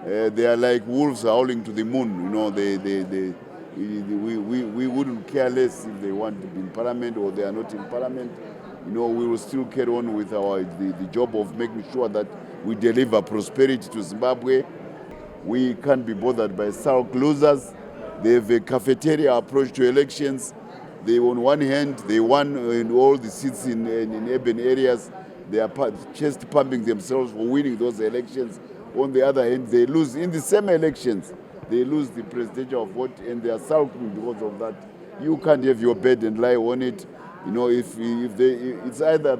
They are like wolves howling to the moon. We wouldn't care less if they want to be in parliament or they are not in parliament. We will still carry on with the job of making sure that we deliver prosperity to Zimbabwe. We can't be bothered by SARC losers. They have a cafeteria approach to elections. On one hand, they won in all the seats in urban areas. They are chest pumping themselves for winning those elections. On the other hand, they lose in the same elections. They lose the presidential vote and they are sulking because of that. You can't have your bed and lie on it. It's either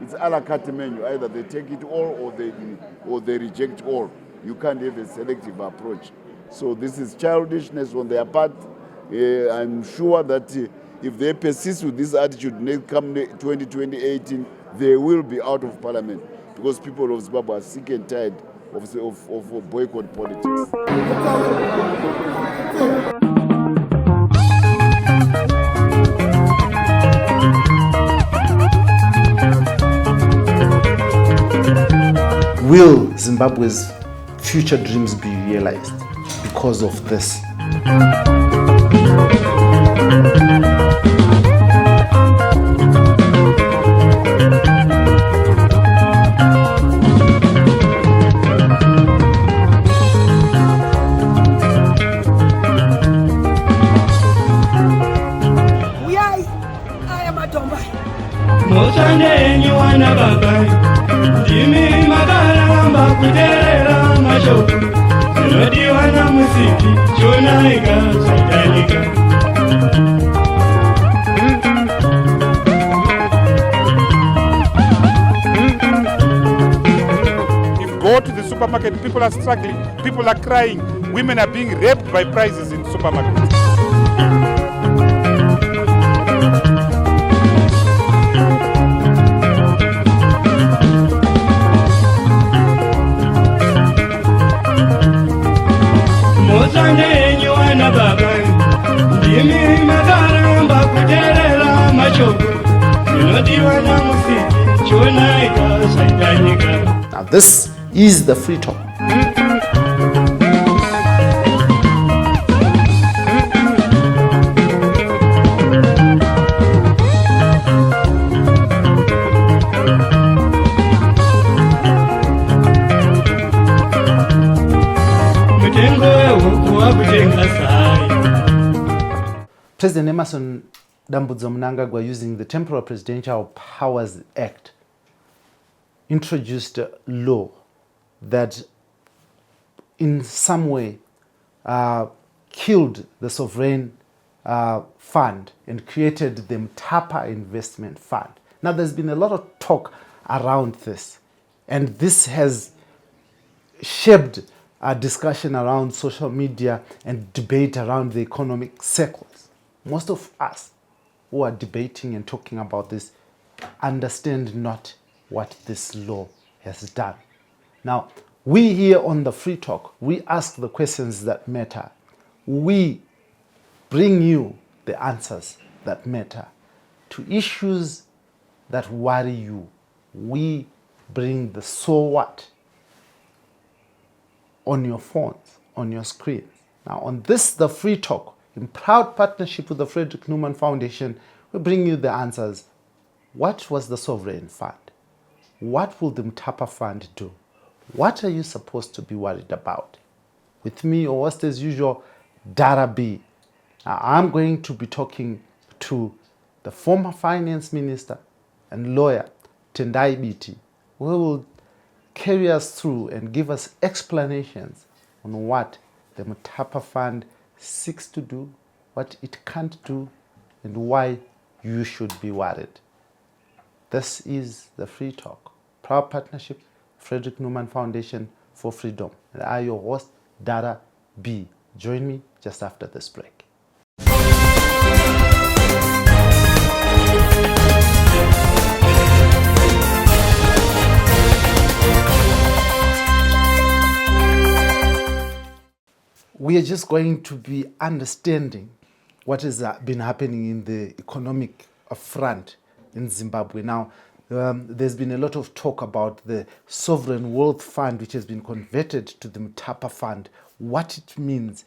it's a la carte menu. Either they take it all or they reject all. You can't have a selective approach. So this is childishness on their part. I'm sure that if they persist with this attitude, come 2018, they will be out of parliament because people of Zimbabwe are sick and tired of boycott politics. Will Zimbabwe's future dreams be realized because of this? Go to the supermarket, people are struggling, people are crying, women are being raped by prices in supermarkets. Now this is the Free Talk. President Emerson Dambudzo Mnangagwa, using the Temporal Presidential Powers Act, introduced a law that in some way killed the sovereign fund and created the Mutapa investment fund. Now there's been a lot of talk around this, and this has shaped a discussion around social media and debate around the economic circles. Most of us who are debating and talking about this understand not what this law has done. Now, we here on the Free Talk, we ask the questions that matter. We bring you the answers that matter to issues that worry you. We bring the so what on your phones, on your screen. Now, on this, the Free Talk, in proud partnership with the Frederick Newman Foundation, we bring you the answers. What was the sovereign fund? What will the Mutapa fund do? What are you supposed to be worried about? With me, or host as usual, Dara B. Now, I'm going to be talking to the former finance minister and lawyer, Tendai Biti, who will carry us through and give us explanations on what the Mutapa fund seeks to do, what it can't do, and why you should be worried. This is the Free Talk, proud partnership, Frederick Newman Foundation for Freedom. And I, your host, Dara B. Join me just after this break. We are just going to be understanding what has been happening in the economic front in Zimbabwe. Now, There's been a lot of talk about the Sovereign Wealth Fund, which has been converted to the Mutapa Fund, what it means.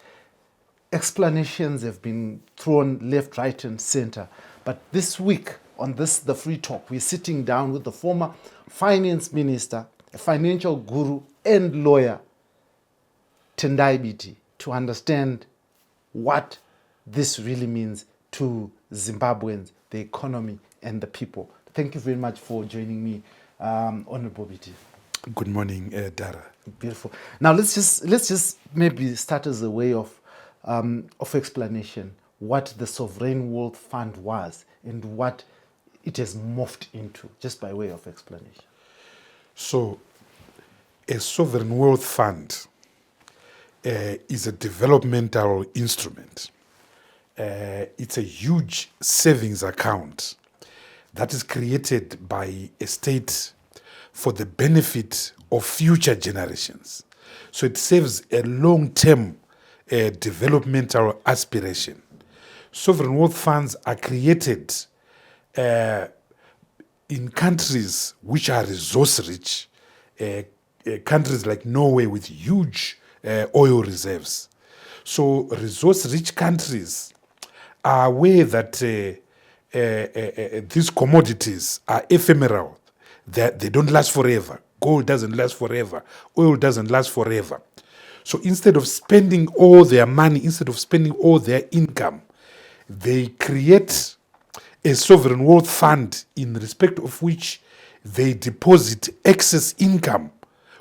Explanations have been thrown left, right, and center. But this week, on this, the Free Talk, we're sitting down with the former finance minister, a financial guru, and lawyer, Tendai Biti, to understand what this really means to Zimbabweans, the economy, and the people. Thank you very much for joining me, Honorable Biti. Good morning, Dara. Beautiful. Now let's just maybe start as a way of explanation what the Sovereign Wealth Fund was and what it has morphed into, just by way of explanation. So, a sovereign wealth fund is a developmental instrument. It's a huge savings account that is created by a state for the benefit of future generations. So it serves a long-term developmental aspiration. Sovereign wealth funds are created in countries which are resource-rich, countries like Norway with huge oil reserves. So resource-rich countries are aware that these commodities are ephemeral, that they don't last forever. Gold doesn't last forever. Oil doesn't last forever. So instead of spending all their money, instead of spending all their income, they create a sovereign wealth fund in respect of which they deposit excess income,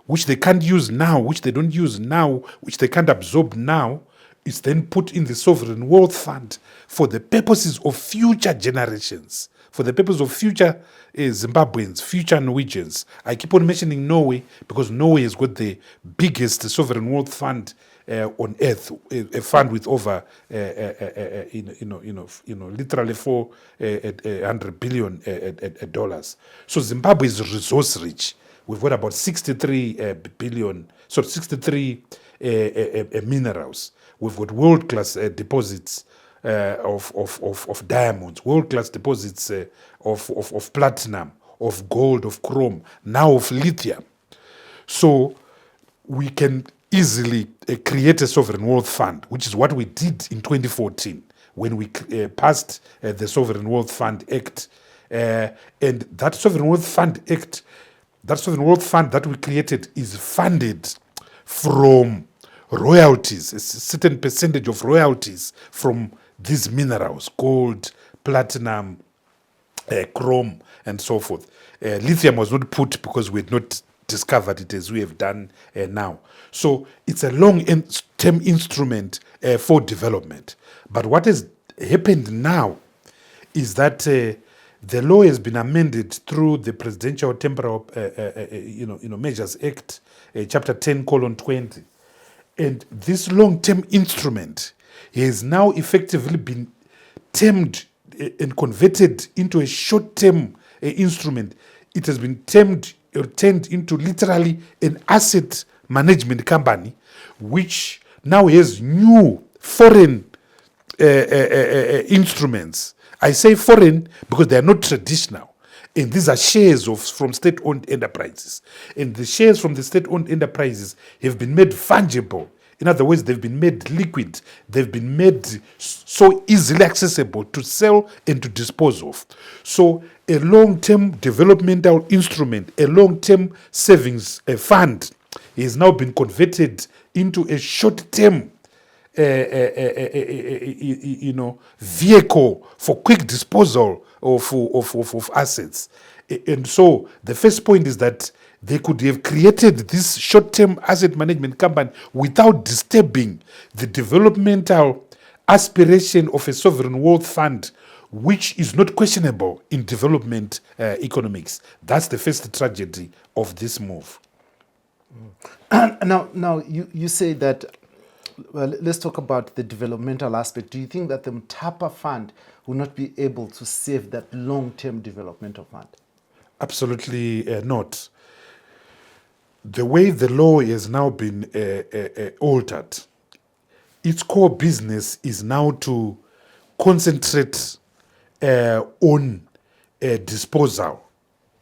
which they can't use now, which they don't use now, which they can't absorb now, is then put in the sovereign wealth fund for the purposes of future generations, for the purpose of future Zimbabweans, future Norwegians. I keep on mentioning Norway because Norway has got the biggest sovereign wealth fund on earth, a fund with over, literally $400 billion dollars. So Zimbabwe is resource rich. We've got about 63 billion, so 63 minerals. We've got world-class deposits of diamonds, world-class deposits of platinum, of gold, of chrome, now of lithium. So we can easily create a sovereign wealth fund, which is what we did in 2014 when we passed the Sovereign Wealth Fund Act. And that Sovereign Wealth Fund Act, that sovereign wealth fund that we created is funded from royalties, a certain percentage of royalties from these minerals, gold, platinum, chrome, and so forth. Lithium was not put because we had not discovered it as we have done now. So it's a long-term instrument for development. But what has happened now is that the law has been amended through the Presidential Temporal Measures Act, Chapter 10:20. And this long-term instrument has now effectively been termed and converted into a short-term instrument. It has been turned into literally an asset management company, which now has new foreign instruments. I say foreign because they are not traditional. And these are shares from state-owned enterprises. And the shares from the state-owned enterprises have been made fungible. In other words, they've been made liquid. They've been made so easily accessible to sell and to dispose of. So a long-term developmental instrument, a long-term savings fund has now been converted into a short-term vehicle for quick disposal of assets. And so the first point is that they could have created this short-term asset management company without disturbing the developmental aspiration of a sovereign wealth fund, which is not questionable in development economics. That's the first tragedy of this move. Now you say that, well, let's talk about the developmental aspect. Do you think that the Mutapa Fund will not be able to save that long-term developmental fund? Absolutely not. The way the law has now been altered, its core business is now to concentrate on disposal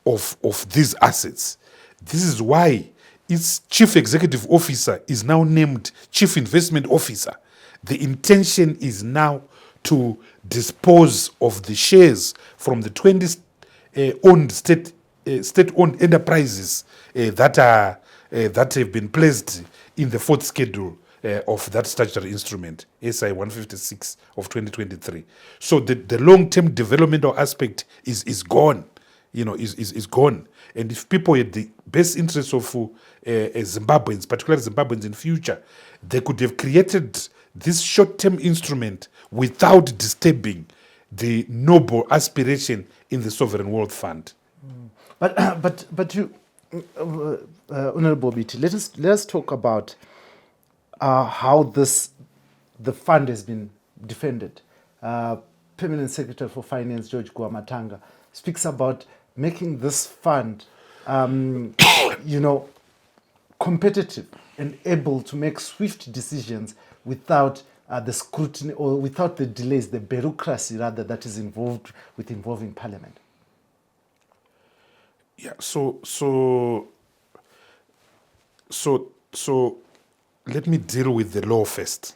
of these assets. This is why its chief executive officer is now named chief investment officer. The intention is now to dispose of the shares from the 20 owned state-owned enterprises that have been placed in the fourth schedule of that statutory instrument, SI 156 of 2023. So the long-term developmental aspect is gone, is gone. And if people had the best interests of Zimbabweans, particularly Zimbabweans in future, they could have created this short-term instrument without disturbing the noble aspiration in the Sovereign Wealth Fund. But you, Honorable Biti, let us talk about how the fund has been defended. Permanent Secretary for Finance George Guamatanga speaks about making this fund, competitive and able to make swift decisions without the scrutiny or without the delays, the bureaucracy rather that is involving Parliament. Yeah. So let me deal with the law first.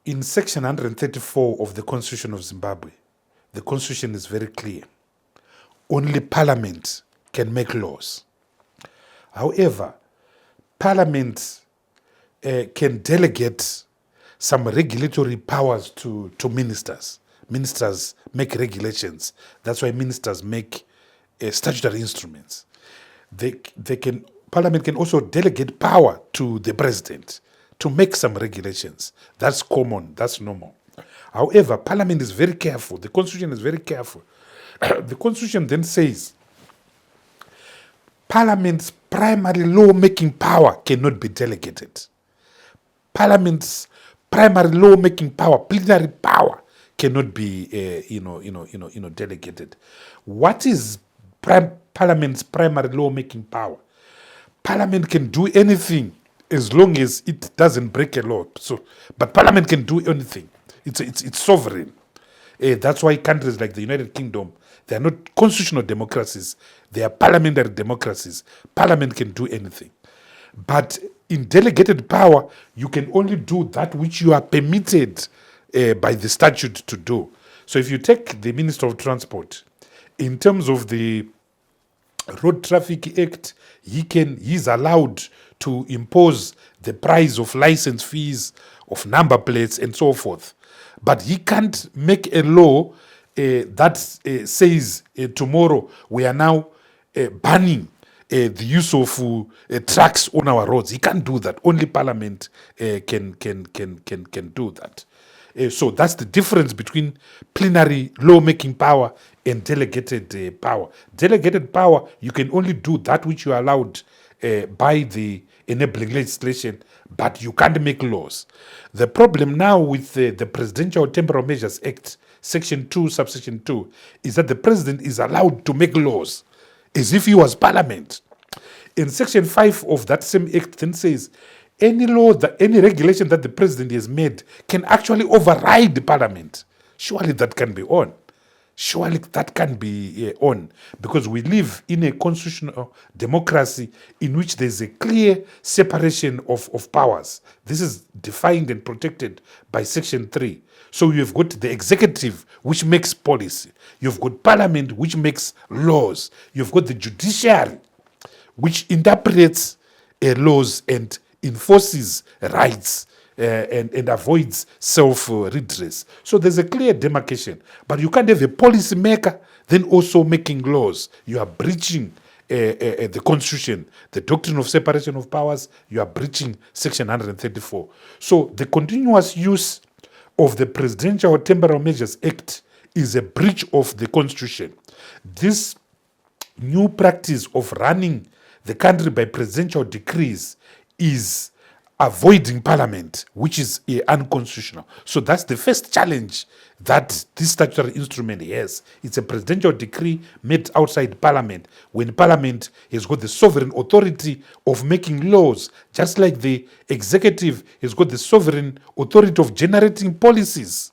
In Section 134 of the Constitution of Zimbabwe, the Constitution is very clear. Only Parliament can make laws. However, Parliament can delegate some regulatory powers to ministers. Ministers make regulations. That's why ministers make statutory instruments. Parliament can also delegate power to the president to make some regulations. That's common, that's normal. However, Parliament is very careful. The Constitution is very careful. The Constitution then says Parliament's primary law-making power cannot be delegated. Parliament's primary law-making power, plenary power, cannot be, delegated. What is Parliament's primary law-making power? Parliament can do anything as long as it doesn't break a law. But Parliament can do anything. It's sovereign. That's why countries like the United Kingdom, they are not constitutional democracies. They are parliamentary democracies. Parliament can do anything. But in delegated power, you can only do that which you are permitted by the statute to do. So if you take the Minister of Transport, in terms of the Road Traffic Act, he's allowed to impose the price of license fees, of number plates, and so forth. But he can't make a law that says tomorrow we are now banning the use of trucks on our roads. He can't do that. Only Parliament can do that. So that's the difference between plenary law-making power and delegated power. Delegated power, you can only do that which you are allowed by the enabling legislation, but you can't make laws. The problem now with the Presidential Temporal Measures Act, Section 2, Subsection 2, is that the President is allowed to make laws as if he was Parliament. In Section 5 of that same Act then says, any law, any regulation that the President has made can actually override the Parliament. Surely that can be on. Surely that can be on, because we live in a constitutional democracy in which there's a clear separation of powers. This is defined and protected by Section 3. So you've got the executive, which makes policy. You've got Parliament, which makes laws. You've got the judiciary, which interprets laws and enforces rights and avoids self-redress. So there's a clear demarcation. But you can't have a policy maker then also making laws. You are breaching the Constitution, the doctrine of separation of powers. You are breaching Section 134. So the continuous use of the Presidential Temporal Measures Act is a breach of the Constitution. This new practice of running the country by presidential decrees is avoiding Parliament, which is unconstitutional. So that's the first challenge that this statutory instrument has. It's a presidential decree made outside Parliament, when Parliament has got the sovereign authority of making laws, just like the executive has got the sovereign authority of generating policies.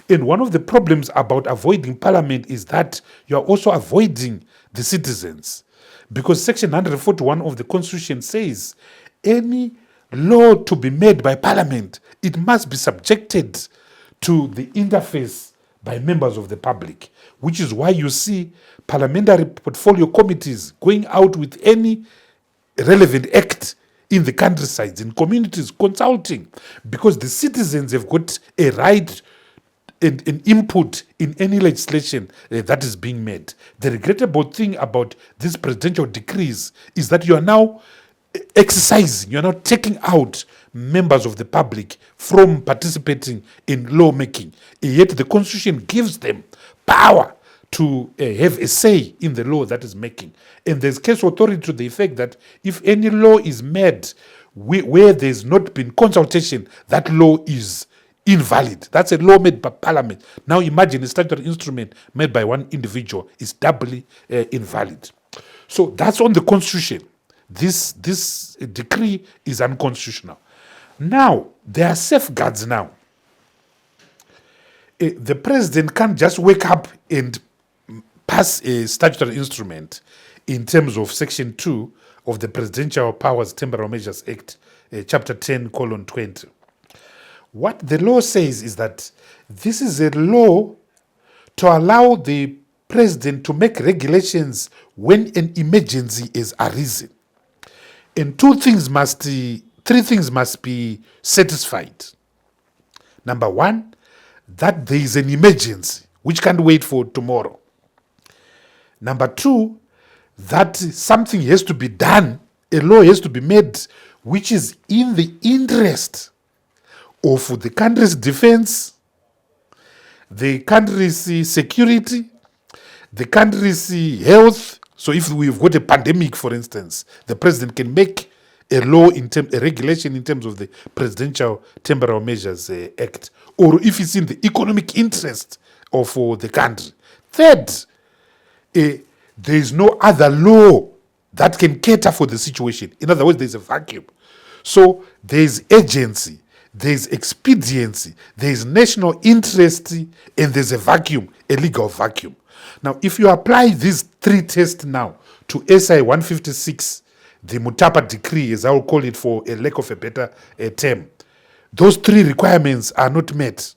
And one of the problems about avoiding parliament is that you are also avoiding the citizens. Because Section 141 of the Constitution says any law to be made by parliament, it must be subjected to the interface by members of the public, which is why you see parliamentary portfolio committees going out with any relevant act in the countrysides, in communities, consulting, because the citizens have got a right and an input in any legislation that is being made. The regrettable thing about these presidential decrees is that you are now exercising, you are now taking out members of the public from participating in lawmaking. Yet the Constitution gives them power to have a say in the law that is making. And there's case authority to the effect that if any law is made where there's not been consultation, that law is invalid. That's a law made by parliament. Now imagine a statutory instrument made by one individual is doubly invalid. So that's on the Constitution. This decree is unconstitutional. Now, there are safeguards now. The president can't just wake up and pass a statutory instrument in terms of Section 2 of the Presidential Powers Temporal Measures Act, Chapter 10:20. What the law says is that this is a law to allow the president to make regulations when an emergency is arisen. And three things must be satisfied. Number one, that there is an emergency which can't wait for tomorrow. Number two, that something has to be done, a law has to be made which is in the interest of the country's defense, the country's security, the country's health. So if we've got a pandemic, for instance, the president can make a law, a regulation in terms of the Presidential Temporal Measures Act, or if it's in the economic interest of the country. Third, there is no other law that can cater for the situation. In other words, there's a vacuum. So there's agency, there's expediency, there's national interest, and there's a vacuum, a legal vacuum. Now, if you apply these three tests now to SI 156, the Mutapa decree, as I will call it for a lack of a better term, those three requirements are not met.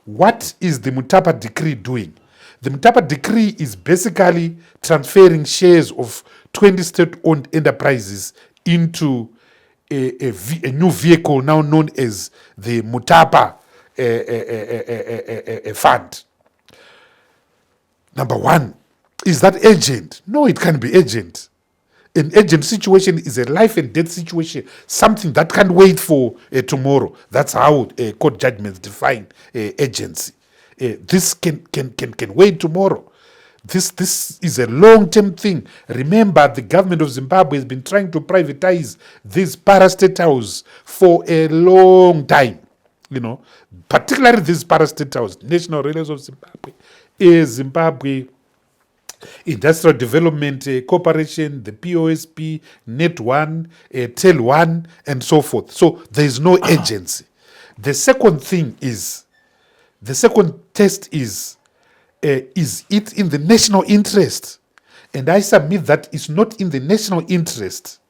What is the Mutapa decree doing? The Mutapa decree is basically transferring shares of 20 state-owned enterprises into a new vehicle now known as the Mutapa fund. Number one, is that urgent? No, it can't be urgent. An urgent situation is a life and death situation, something that can't wait for tomorrow. That's how court judgments define urgency. This can wait tomorrow. This is a long-term thing. Remember, the government of Zimbabwe has been trying to privatize these parastatals for a long time. Particularly these parastatals, National Railways of Zimbabwe, Zimbabwe Industrial Development Corporation, the POSP, Net1, Tel1, and so forth. So there is no agency. The second test is it in the national interest? And I submit that it's not in the national interest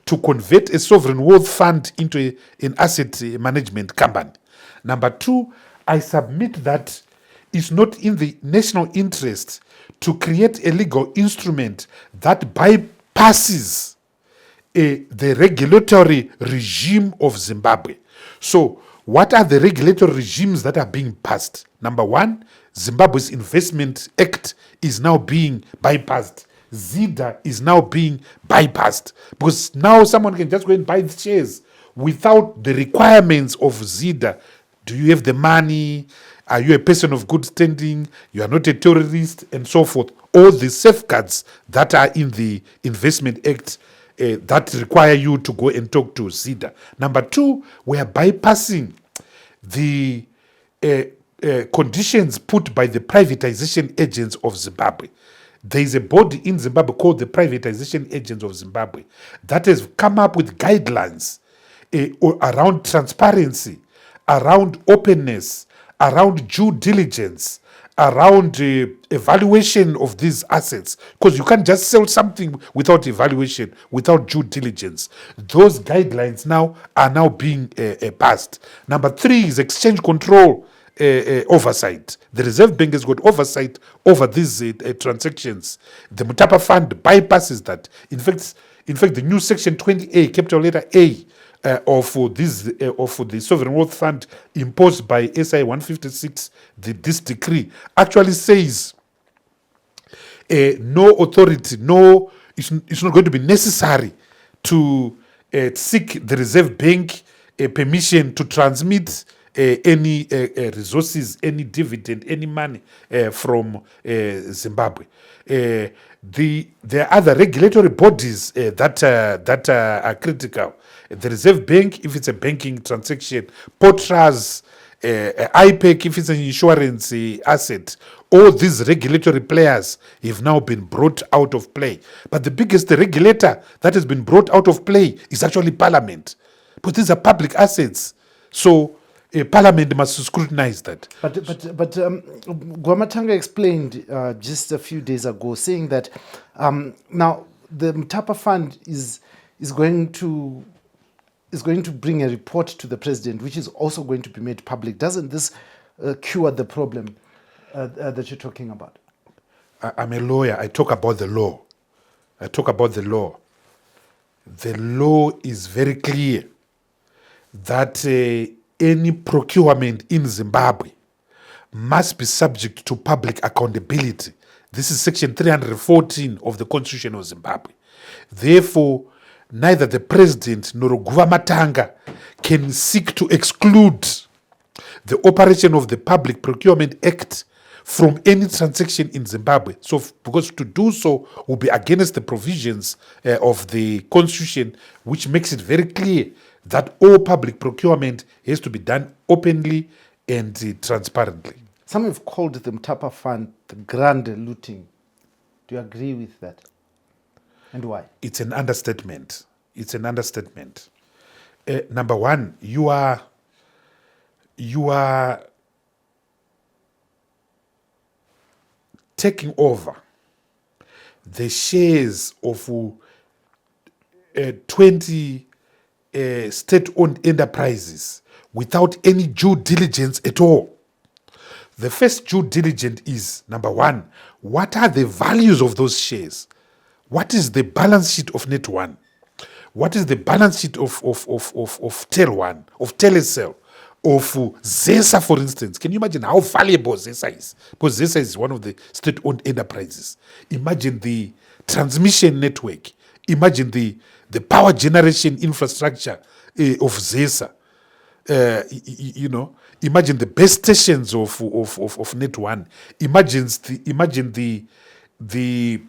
to convert a sovereign wealth fund into an asset management company. Number two, I submit that it's not in the national interest to create a legal instrument that bypasses the regulatory regime of Zimbabwe. So, what are the regulatory regimes that are being passed? Number one, Zimbabwe's Investment Act is now being bypassed. ZIDA is now being bypassed because now someone can just go and buy the shares without the requirements of ZIDA. Do you have the money? Are you a person of good standing? You are not a terrorist, and so forth. All the safeguards that are in the Investment Act that require you to go and talk to ZIDA. Number two, we are bypassing the conditions put by the privatization agents of Zimbabwe. There is a body in Zimbabwe called the Privatization Agents of Zimbabwe that has come up with guidelines around transparency, around openness, around due diligence, around evaluation of these assets, because you can't just sell something without evaluation, without due diligence. Those guidelines now are now being passed. Number 3 is exchange control oversight. The Reserve Bank has got oversight over these transactions. The Mutapa Fund bypasses that. In fact, the new Section 20A, capital letter A, of the Sovereign Wealth Fund imposed by SI 156, this decree, actually says no authority, it's not going to be necessary to seek the Reserve Bank permission to transmit any resources, any dividend, any money from Zimbabwe. There are other regulatory bodies that are critical. The Reserve Bank, if it's a banking transaction, Potras, IPEC, if it's an insurance asset, all these regulatory players have now been brought out of play. But the biggest regulator that has been brought out of play is actually Parliament. But these are public assets. So Parliament must scrutinize that. But Gwamatanga explained just a few days ago, saying that now the Mutapa Fund is going to bring a report to the president, which is also going to be made public. Doesn't this cure the problem that you're talking about? I'm a lawyer. I talk about the law. The law is very clear that any procurement in Zimbabwe must be subject to public accountability. This is Section 314 of the Constitution of Zimbabwe. Therefore, neither the president nor Gwamatanga can seek to exclude the operation of the Public Procurement Act from any transaction in Zimbabwe. So, because to do so will be against the provisions of the Constitution, which makes it very clear that all public procurement has to be done openly and transparently. Some have called the Mutapa Fund the grand looting. Do you agree with that? And why? It's an understatement. Number one, you are taking over the shares of 20 state-owned enterprises without any due diligence at all. The first due diligence is, number one, what are the values of those shares? What is the balance sheet of Net One? What is the balance sheet of Tel One, of Telecel, of ZESA, for instance? Can you imagine how valuable ZESA is? Because ZESA is one of the state-owned enterprises. Imagine the transmission network. Imagine the power generation infrastructure of ZESA. Imagine the base stations of Net One. Imagine the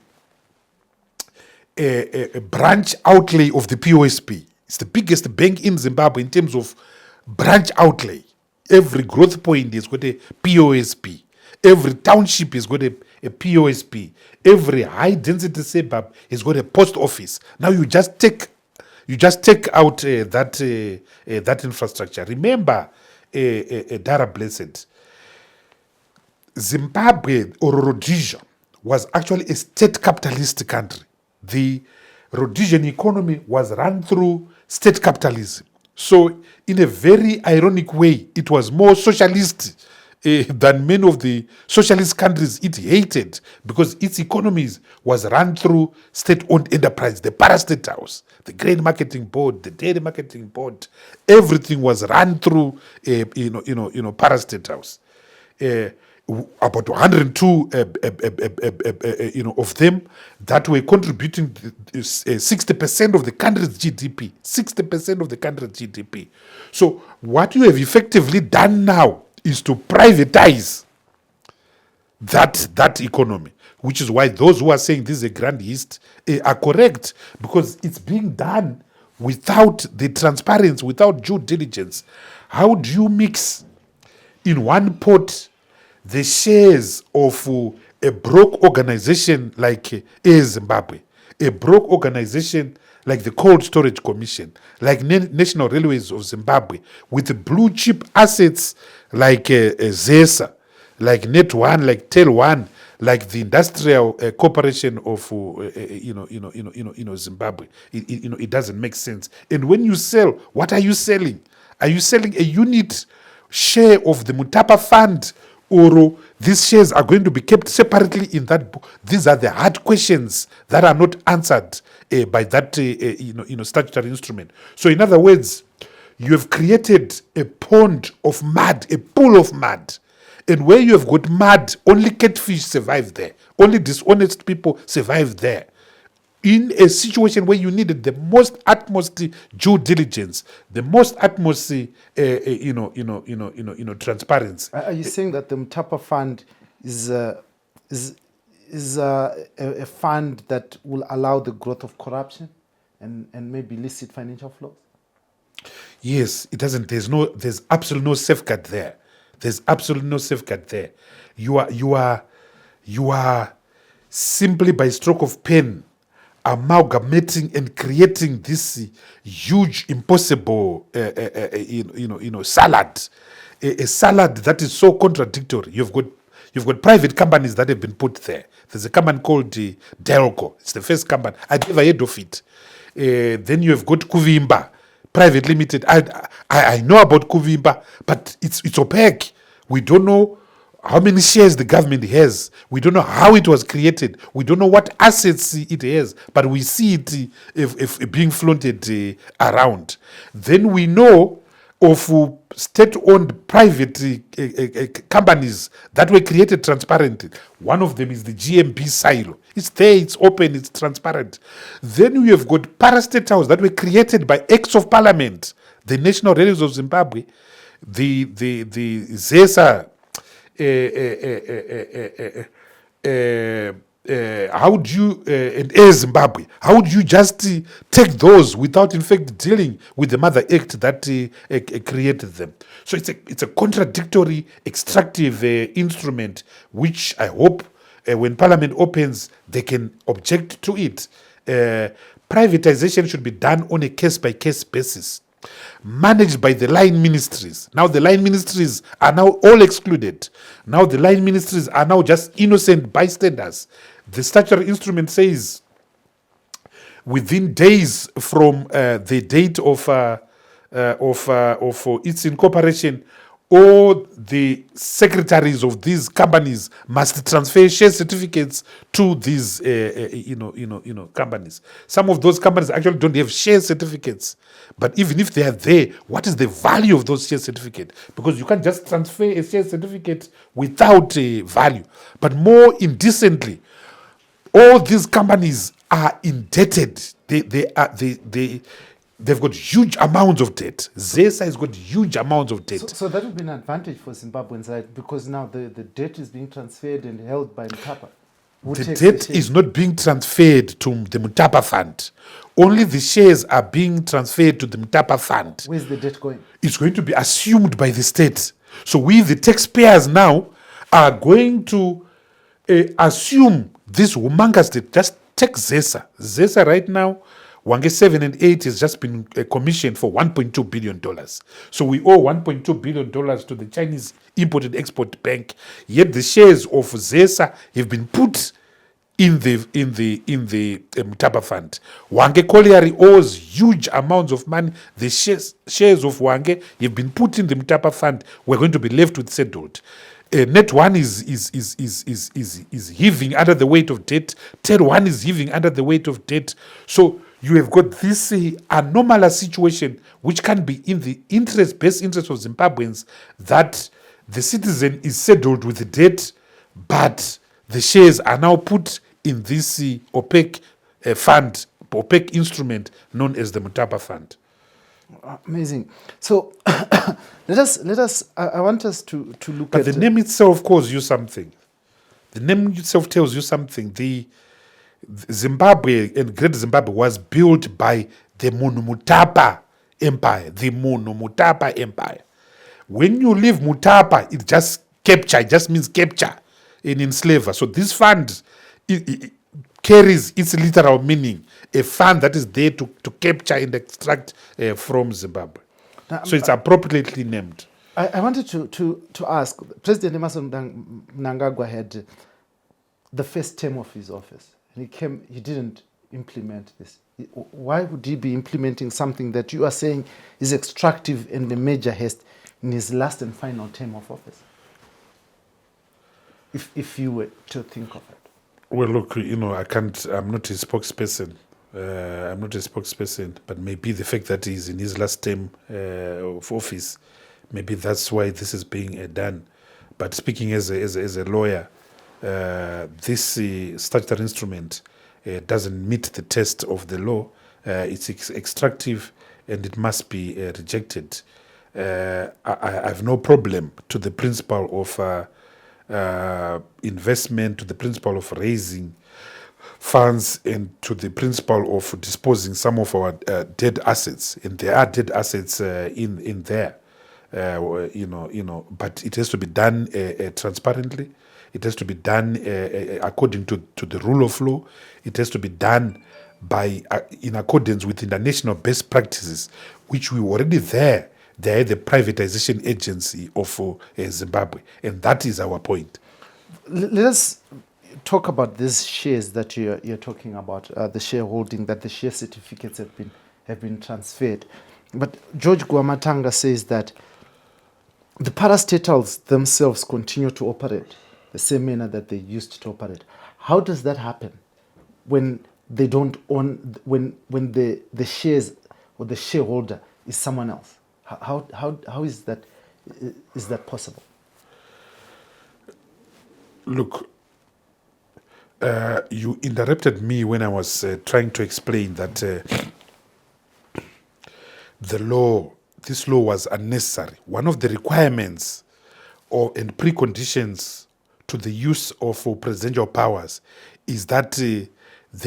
branch outlay of the POSP. It's the biggest bank in Zimbabwe in terms of branch outlay. Every growth point has got a POSP. Every township has got a POSP. Every high density suburb has got a post office. Now you just take out that infrastructure. Remember, Dara Blessed, Zimbabwe or Rhodesia was actually a state capitalist country. The Rhodesian economy was run through state capitalism. So in a very ironic way, it was more socialist than many of the socialist countries it hated, because its economies was run through state-owned enterprise, the parastate house, the grain marketing board, the dairy marketing board, everything was run through parastate house. About 102 of them that were contributing 60% of the country's GDP. 60% of the country's GDP. So what you have effectively done now is to privatize that economy, which is why those who are saying this is a grand east are correct, because it's being done without the transparency, without due diligence. How do you mix in one pot the shares of a broke organization like Zimbabwe, a broke organization like the Cold Storage Commission, like National Railways of Zimbabwe, with the blue chip assets like ZESA, like Net1, like Tel1, like the Industrial Corporation of Zimbabwe. It doesn't make sense. And when you sell, what are you selling? Are you selling a unit share of the Mutapa fund, or these shares are going to be kept separately in that book? These are the hard questions that are not answered by that statutory instrument. So in other words, you have created a pond of mud, a pool of mud. And where you have got mud, only catfish survive there. Only dishonest people survive there. In a situation where you needed the most utmost due diligence, the most utmost, transparency. Are you saying that the Mutapa fund is a fund that will allow the growth of corruption and maybe illicit financial flows? Yes, it doesn't. There's absolutely no safeguard there. There's absolutely no safeguard there. You are simply by stroke of pen amalgamating and creating this huge, impossible, salad, a salad that is so contradictory. You've got private companies that have been put there. There's a company called Delco. It's the first company. I'd never heard of it. Then you have got Kuvimba, private limited. I know about Kuvimba, but it's opaque. We don't know how many shares the government has. We don't know how it was created. We don't know what assets it has, but we see it if being flaunted around. Then we know of state-owned private companies that were created transparently. One of them is the GMB silo. It's there, it's open, it's transparent. Then we have got parastatals that were created by acts of parliament, the National Railways of Zimbabwe, the ZESA. How do you and Air Zimbabwe? How do you just take those without, in fact, dealing with the mother act that created them? So it's a contradictory, extractive instrument, which I hope when Parliament opens, they can object to it. Privatization should be done on a case-by-case basis, managed by the line ministries. Now the line ministries are now all excluded. Now the line ministries are now just innocent bystanders. The statutory instrument says within days from the date of its incorporation, all the secretaries of these companies must transfer share certificates to these companies. Some of those companies actually don't have share certificates. But even if they are there, what is the value of those share certificates? Because you can't just transfer a share certificate without a value. But more indecently, all these companies are indebted. They've got huge amounts of debt. ZESA has got huge amounts of debt. So that would be an advantage for Zimbabweans, right? Because now the debt is being transferred and held by Mutapa. The debt is not being transferred to the Mutapa fund. Only the shares are being transferred to the Mutapa fund. Where's the debt going? It's going to be assumed by the state. So we, the taxpayers now, are going to assume this humongous debt. Just take ZESA. ZESA right now, Wange 7 and 8 has just been commissioned for $1.2 billion. So we owe $1.2 billion to the Chinese Import and Export Bank. Yet the shares of ZESA have been put in the Mutapa fund. Wange Colliery owes huge amounts of money. The shares of Wange have been put in the Mutapa fund. We're going to be left with settled. Net1 is heaving under the weight of debt. Tel1 is heaving under the weight of debt. So you have got this anomalous situation which can be in the best interest of Zimbabweans, that the citizen is saddled with the debt, but the shares are now put in this opaque fund, opaque instrument known as the Mutapa fund. Amazing. So let us. I want us to look but at the name itself calls you something. The name itself tells you something. The Zimbabwe and Great Zimbabwe was built by the Mutapa Empire. The Mutapa Empire. When you leave Mutapa, it just capture. It just means capture and enslaver. So this fund it carries its literal meaning a fund that is there to capture and extract from Zimbabwe. So it's appropriately named. I wanted to ask, President Emmerson Mnangagwa had the first term of his office, and he didn't implement this. Why would he be implementing something that you are saying is extractive and a major haste in his last and final term of office? If you were to think of it. Well, look, I'm not a spokesperson. But maybe the fact that he's in his last term of office, maybe that's why this is being done. But speaking as a lawyer, this statutory instrument doesn't meet the test of the law. It's extractive and it must be rejected. I have no problem to the principle of investment, to the principle of raising funds, and to the principle of disposing some of our dead assets. And there are dead assets in there, but it has to be done transparently. It has to be done according to the rule of law. It has to be done in accordance with international best practices, which we were already there. They're the privatization agency of Zimbabwe, and that is our point. Let us talk about these shares that you're talking about, the shareholding, that the share certificates have been transferred. But George Guamatanga says that the parastatals themselves continue to operate the same manner that they used to operate. How does that happen when they don't own, when the shares or the shareholder is someone else? How is that possible? Look, you interrupted me when I was trying to explain that this law was unnecessary. One of the requirements and preconditions to the use of presidential powers is that there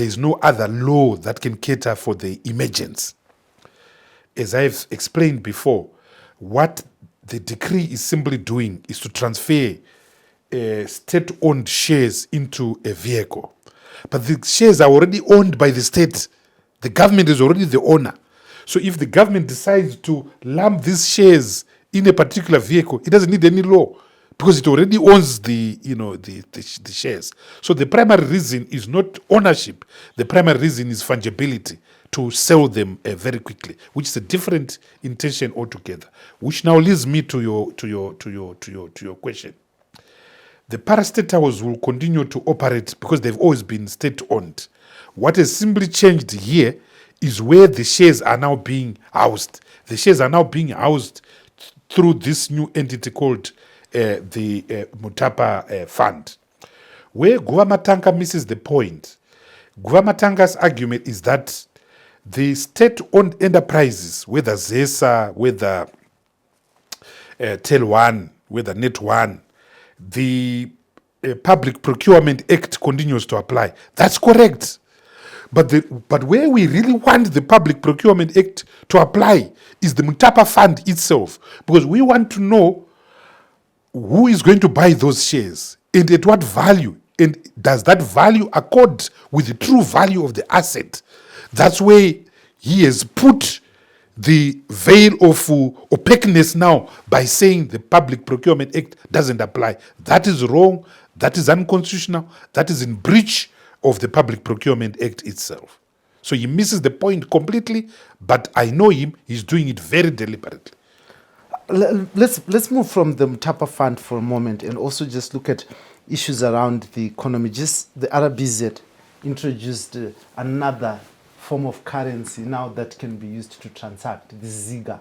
is no other law that can cater for the emergence. As I've explained before, what the decree is simply doing is to transfer state-owned shares into a vehicle. But the shares are already owned by the state. The government is already the owner. So if the government decides to lump these shares in a particular vehicle, it doesn't need any law because it already owns the shares. So the primary reason is not ownership. The primary reason is fungibility, to sell them very quickly, which is a different intention altogether. Which now leads me to your question. The parastatals will continue to operate because they've always been state-owned. What has simply changed here is where the shares are now being housed. The shares are now being housed through this new entity called the Mutapa Fund. Where Guamatanga misses the point, Guamatanga's argument is that the state-owned enterprises, whether ZESA, whether Tel1, whether Net1, the Public Procurement Act continues to apply. That's correct. But where we really want the Public Procurement Act to apply is the Mutapa Fund itself, because we want to know who is going to buy those shares and at what value, and does that value accord with the true value of the asset. That's where he has put the veil of opaqueness now by saying the Public Procurement Act doesn't apply. That is wrong. That is unconstitutional. That is in breach of the Public Procurement Act itself. So he misses the point completely, but I know him. He's doing it very deliberately. Let's move from the Mutapa Fund for a moment and also just look at issues around the economy. Just the RBZ introduced another form of currency now that can be used to transact, the Ziga.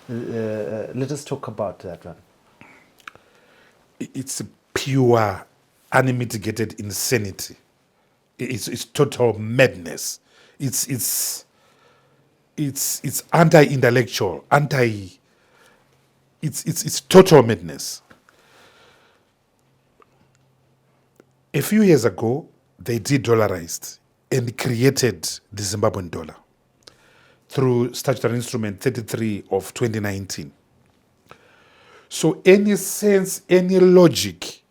Let us talk about that one. It's pure unmitigated insanity. It's total madness. It's anti-intellectual, it's total madness. A few years ago, they de-dollarized and created the Zimbabwean dollar through statutory instrument 33 of 2019. So any sense, any logic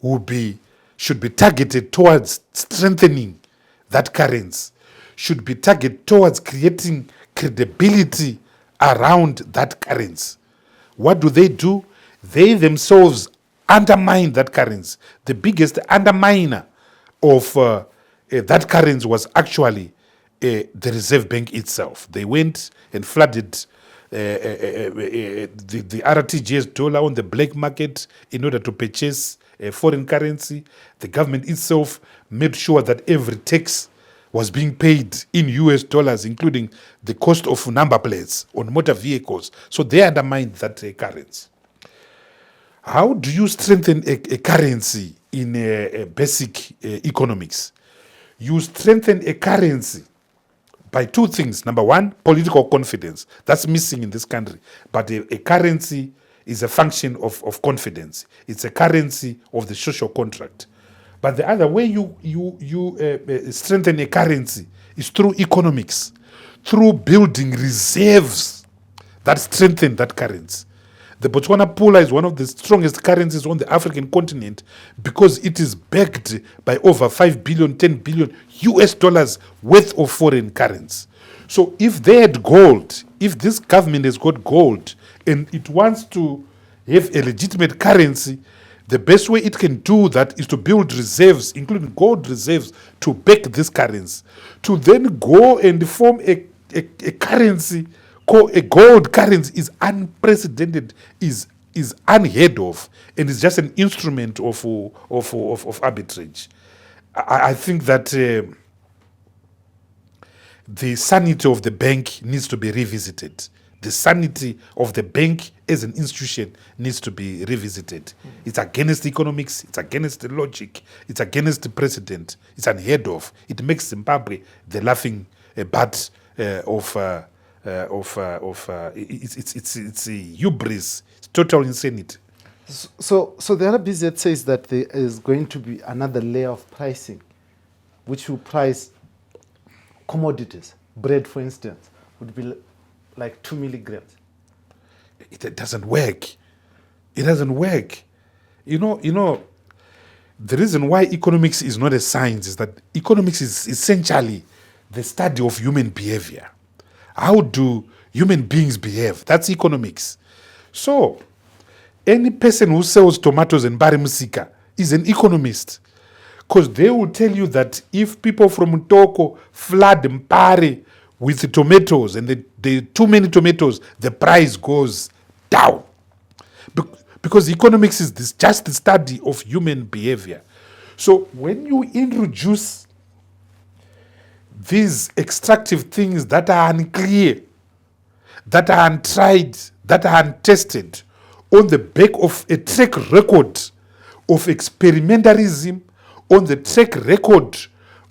should be targeted towards strengthening that currency should be targeted towards creating credibility around that currency. What do? They themselves undermine that currency. The biggest underminer of that currency was actually the Reserve Bank itself. They went and flooded the RTGS dollar on the black market in order to purchase foreign currency. The government itself made sure that every tax was being paid in US dollars, including the cost of number plates on motor vehicles. So they undermined that currency. How do you strengthen a currency in basic economics? You strengthen a currency by two things. Number one, political confidence. That's missing in this country. But a currency is a function of confidence. It's a currency of the social contract. But the other way you strengthen a currency is through economics, through building reserves that strengthen that currency. The Botswana Pula is one of the strongest currencies on the African continent because it is backed by over 5 billion, 10 billion US dollars worth of foreign currency. So if they had gold, if this government has got gold and it wants to have a legitimate currency, the best way it can do that is to build reserves, including gold reserves, to back this currency. To then go and form a currency, a gold currency, is unprecedented, is unheard of, and is just an instrument of arbitrage. I think that the sanity of the bank needs to be revisited. The sanity of the bank as an institution needs to be revisited. It's against economics, it's against the logic, it's against the precedent, it's unheard of. It makes Zimbabwe the laughing butt of it's a hubris, it's total insanity. So the RBZ says that there is going to be another layer of pricing, which will price commodities. Bread, for instance, would be like 2 milligrams. It doesn't work. It doesn't work. You know, the reason why economics is not a science is that economics is essentially the study of human behavior. How do human beings behave? That's economics. So, any person who sells tomatoes in Barimusika is an economist. Because they will tell you that if people from Mutoko flood Mpare with tomatoes and there are too many tomatoes, the price goes down. Because economics is just the study of human behavior. So when you introduce these extractive things that are unclear, that are untried, that are untested, on the back of a track record of experimentalism, on the track record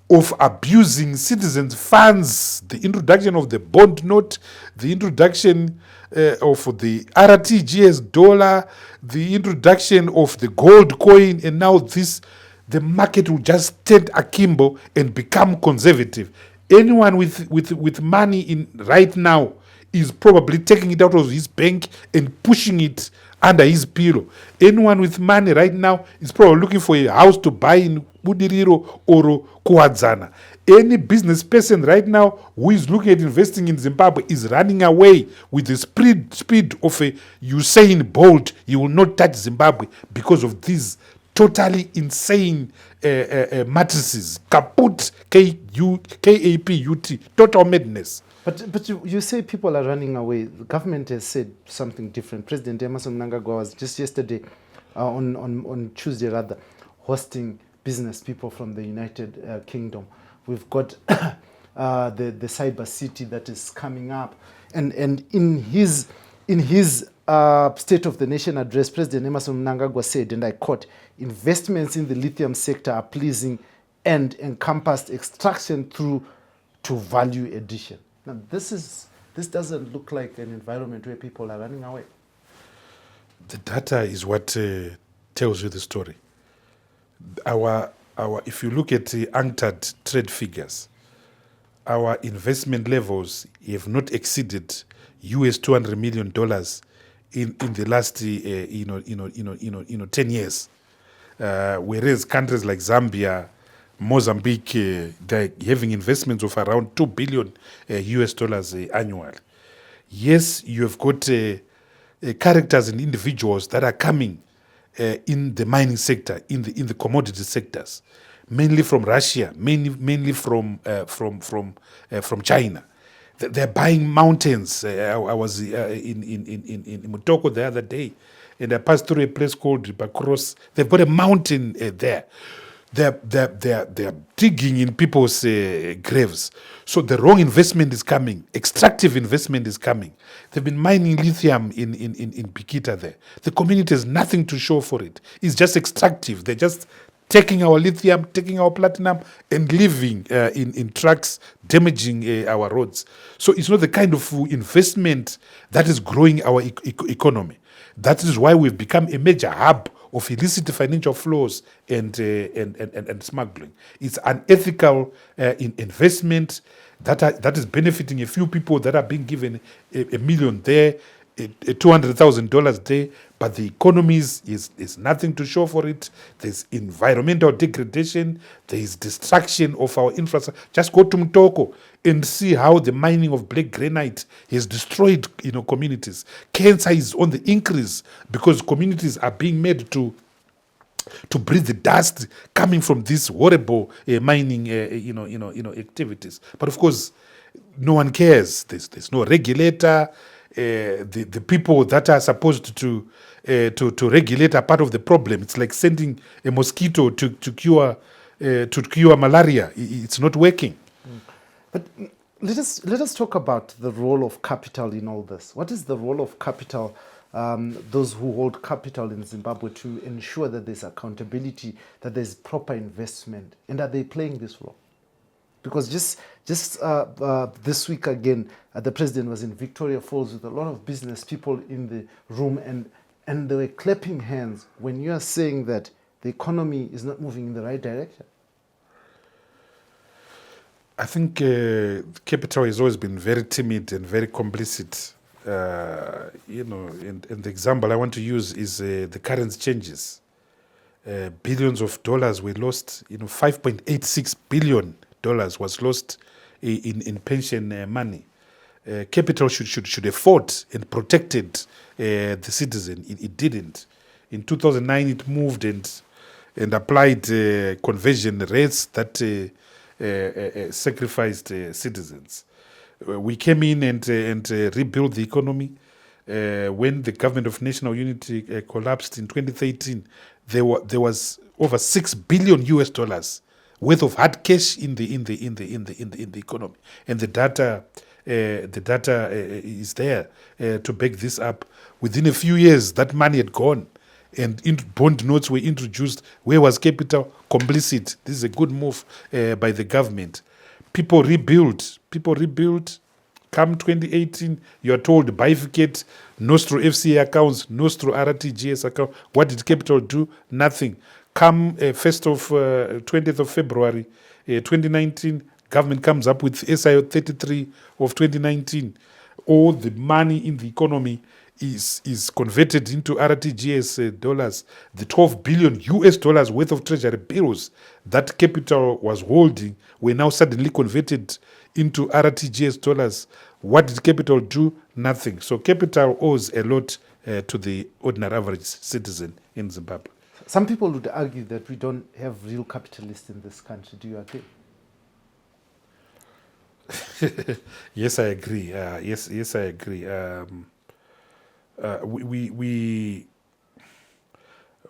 of abusing citizens' funds, the introduction of the bond note, the introduction of the RTGS dollar, the introduction of the gold coin, and now the market will just stand akimbo and become conservative. Anyone with money in right now is probably taking it out of his bank and pushing it under his pillow. Anyone with money right now is probably looking for a house to buy in Budiriro or Kuadzana. Any business person right now who is looking at investing in Zimbabwe is running away with the speed of a Usain Bolt. You will not touch Zimbabwe because of these totally insane matrices. Kaput, KAPUT, total madness. But you say people are running away. The government has said something different. President Emmerson Mnangagwa was just yesterday, on Tuesday rather, hosting business people from the United Kingdom. We've got the cyber city that is coming up, and in his State of the Nation address, President Emmerson Mnangagwa said, and I quote, "Investments in the lithium sector are pleasing and encompassed extraction through to value addition." Now, this doesn't look like an environment where people are running away. The data is what tells you the story. If you look at the UNCTAD trade figures, our investment levels have not exceeded US $200 million in the last 10 years. Whereas countries like Zambia, Mozambique, they're having investments of around $2 billion US dollars annually. Yes, you have got characters and individuals that are coming in the mining sector, in the commodity sectors, mainly from Russia, mainly from China. They're buying mountains. I was in Mutapa the other day, and I passed through a place called Ribacross. They've got a mountain there. They're digging in people's graves. So the wrong investment is coming. Extractive investment is coming. They've been mining lithium in Bikita there. The community has nothing to show for it. It's just extractive. They're just taking our lithium, taking our platinum, and leaving in trucks, damaging our roads. So it's not the kind of investment that is growing our economy. That is why we've become a major hub of illicit financial flows and smuggling. It's unethical investment that is benefiting a few people that are being given a million there, $200,000 there, but the economy is nothing to show for it. There's environmental degradation. There is destruction of our infrastructure. Just go to Mutoko and see how the mining of black granite has destroyed communities. Cancer is on the increase because communities are being made to breathe the dust coming from these horrible mining activities. But of course, no one cares. There's no regulator. The people that are supposed to regulate are part of the problem. It's like sending a mosquito to cure malaria. It's not working. But let us talk about the role of capital in all this. What is the role of capital? Those who hold capital in Zimbabwe to ensure that there's accountability, that there's proper investment, and are they playing this role? Because just this week again, the president was in Victoria Falls with a lot of business people in the room, and they were clapping hands when you are saying that the economy is not moving in the right direction. I think capital has always been very timid and very complicit. And the example I want to use is the currency changes. Billions of dollars were lost. $5.86 billion was lost in pension money. Capital should have fought and protected the citizen. It didn't. In 2009, it moved and applied conversion rates that sacrificed citizens. We came in and rebuilt the economy. When the government of national unity collapsed in 2013, there was over $6 billion US dollars worth of hard cash in the economy, and the data is there to back this up. Within a few years, that money had gone, and bond notes were introduced. Where was capital? Complicit. This is a good move by the government. People rebuild. Come 2018, you are told bifurcate, Nostro FCA accounts, Nostro RTGS account. What did capital do? Nothing. Come 20th of February 2019, government comes up with SIO 33 of 2019. All the money in the economy is converted into RTGS dollars. The 12 billion US dollars worth of treasury bills that capital was holding were now suddenly converted into RTGS dollars. What did capital do? Nothing. So capital owes a lot to the ordinary average citizen in Zimbabwe. Some people would argue that we don't have real capitalists in this country. Do you agree? Yes, I agree. Yes, I agree.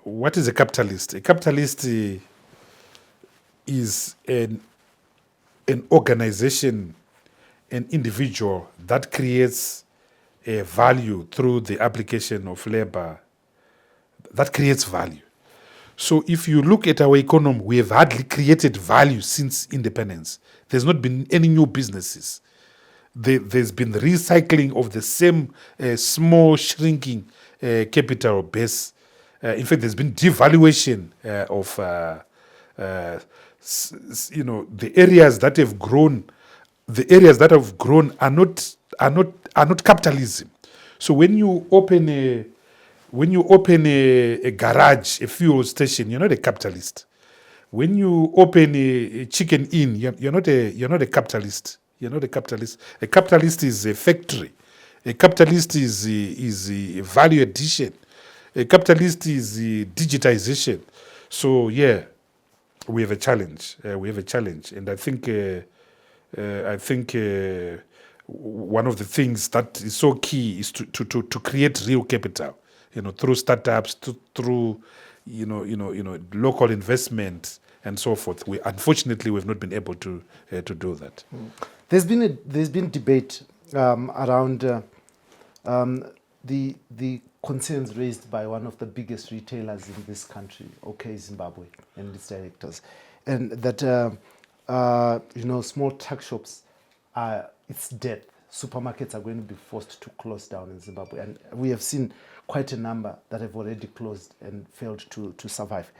What is a capitalist? A capitalist is an organization, an individual that creates a value through the application of labor. That creates value. So if you look at our economy, we have hardly created value since independence. There's not been any new businesses. There's been recycling of the same small shrinking capital base. In fact, there's been devaluation of the areas that have grown. The areas that have grown are not capitalism. So when you open a garage, a fuel station, you're not a capitalist. When you open a chicken inn, you're not a capitalist. You're not a capitalist. A capitalist is a factory. A capitalist is value addition. A capitalist is digitization. So yeah, we have a challenge. And I think one of the things that is so key is to create real capital. Through startups, through local investment and so forth. Unfortunately we've not been able to do that. There's been debate around the concerns raised by one of the biggest retailers in this country, Zimbabwe, and its directors, and that small tuck shops it's death. Supermarkets are going to be forced to close down in Zimbabwe, and we have seen quite a number that have already closed and failed to survive.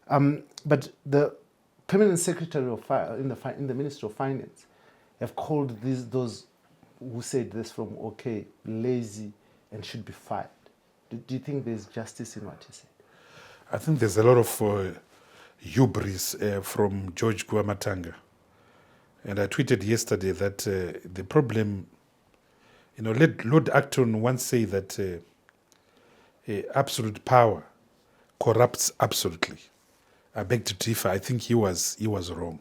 But the permanent secretary of in the Ministry of Finance have called those who said this from lazy and should be fired. Do you think there's justice in what he said? I think there's a lot of hubris from George Guamatanga. And I tweeted yesterday that the problem, Lord Acton once said that absolute power corrupts absolutely. I beg to differ. I think he was wrong.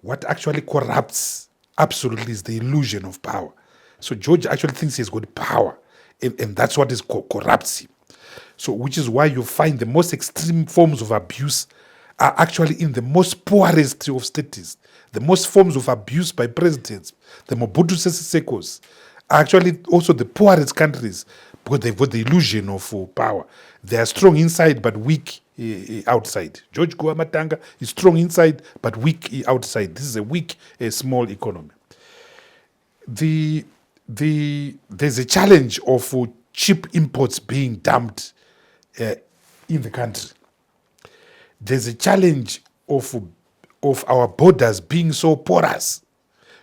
What actually corrupts absolutely is the illusion of power. So George actually thinks he's got power, and that's what corrupts him. So which is why you find the most extreme forms of abuse are actually in the most poorest of states. The most forms of abuse by presidents, the Mobutu Sese Sekos, are actually also the poorest countries because they've got the illusion of power. They are strong inside but weak outside. George Guamatanga is strong inside but weak outside. This is a weak, small economy. There's a challenge of cheap imports being dumped in the country. There's a challenge of our borders being so porous.